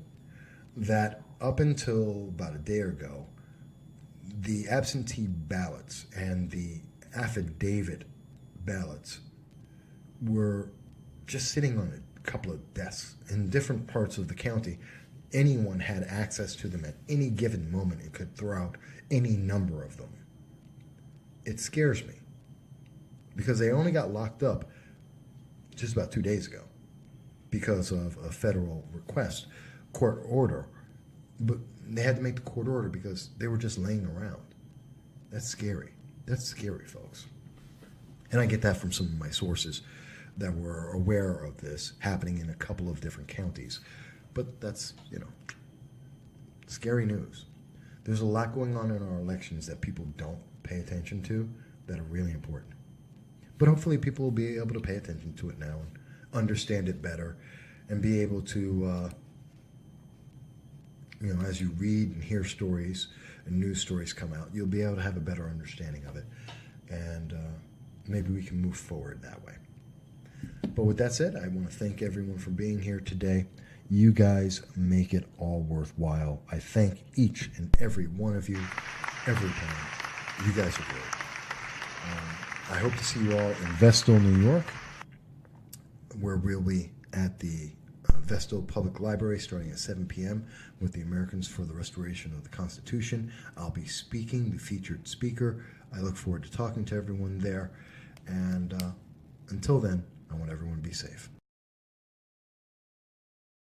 that up until about a day ago, the absentee ballots and the affidavit ballots were just sitting on a couple of desks in different parts of the county. Anyone had access to them at any given moment and could throw out any number of them. It scares me because they only got locked up just about 2 days ago because of a federal court order. But they had to make the court order because they were just laying around. That's scary. That's scary, folks. And I get that from some of my sources that were aware of this happening in a couple of different counties. But that's, scary news. There's a lot going on in our elections that people don't pay attention to that are really important. But hopefully people will be able to pay attention to it now and understand it better and be able to, as you read and hear stories and news stories come out, you'll be able to have a better understanding of it. And maybe we can move forward that way. But with that said, I want to thank everyone for being here today. You guys make it all worthwhile. I thank each and every one of you every time. You guys are great. I hope to see you all in Vestal, New York, where we'll be at the Vestal Public Library starting at 7 p.m. with the Americans for the Restoration of the Constitution. I'll be speaking, the featured speaker. I look forward to talking to everyone there. And until then, I want everyone to be safe.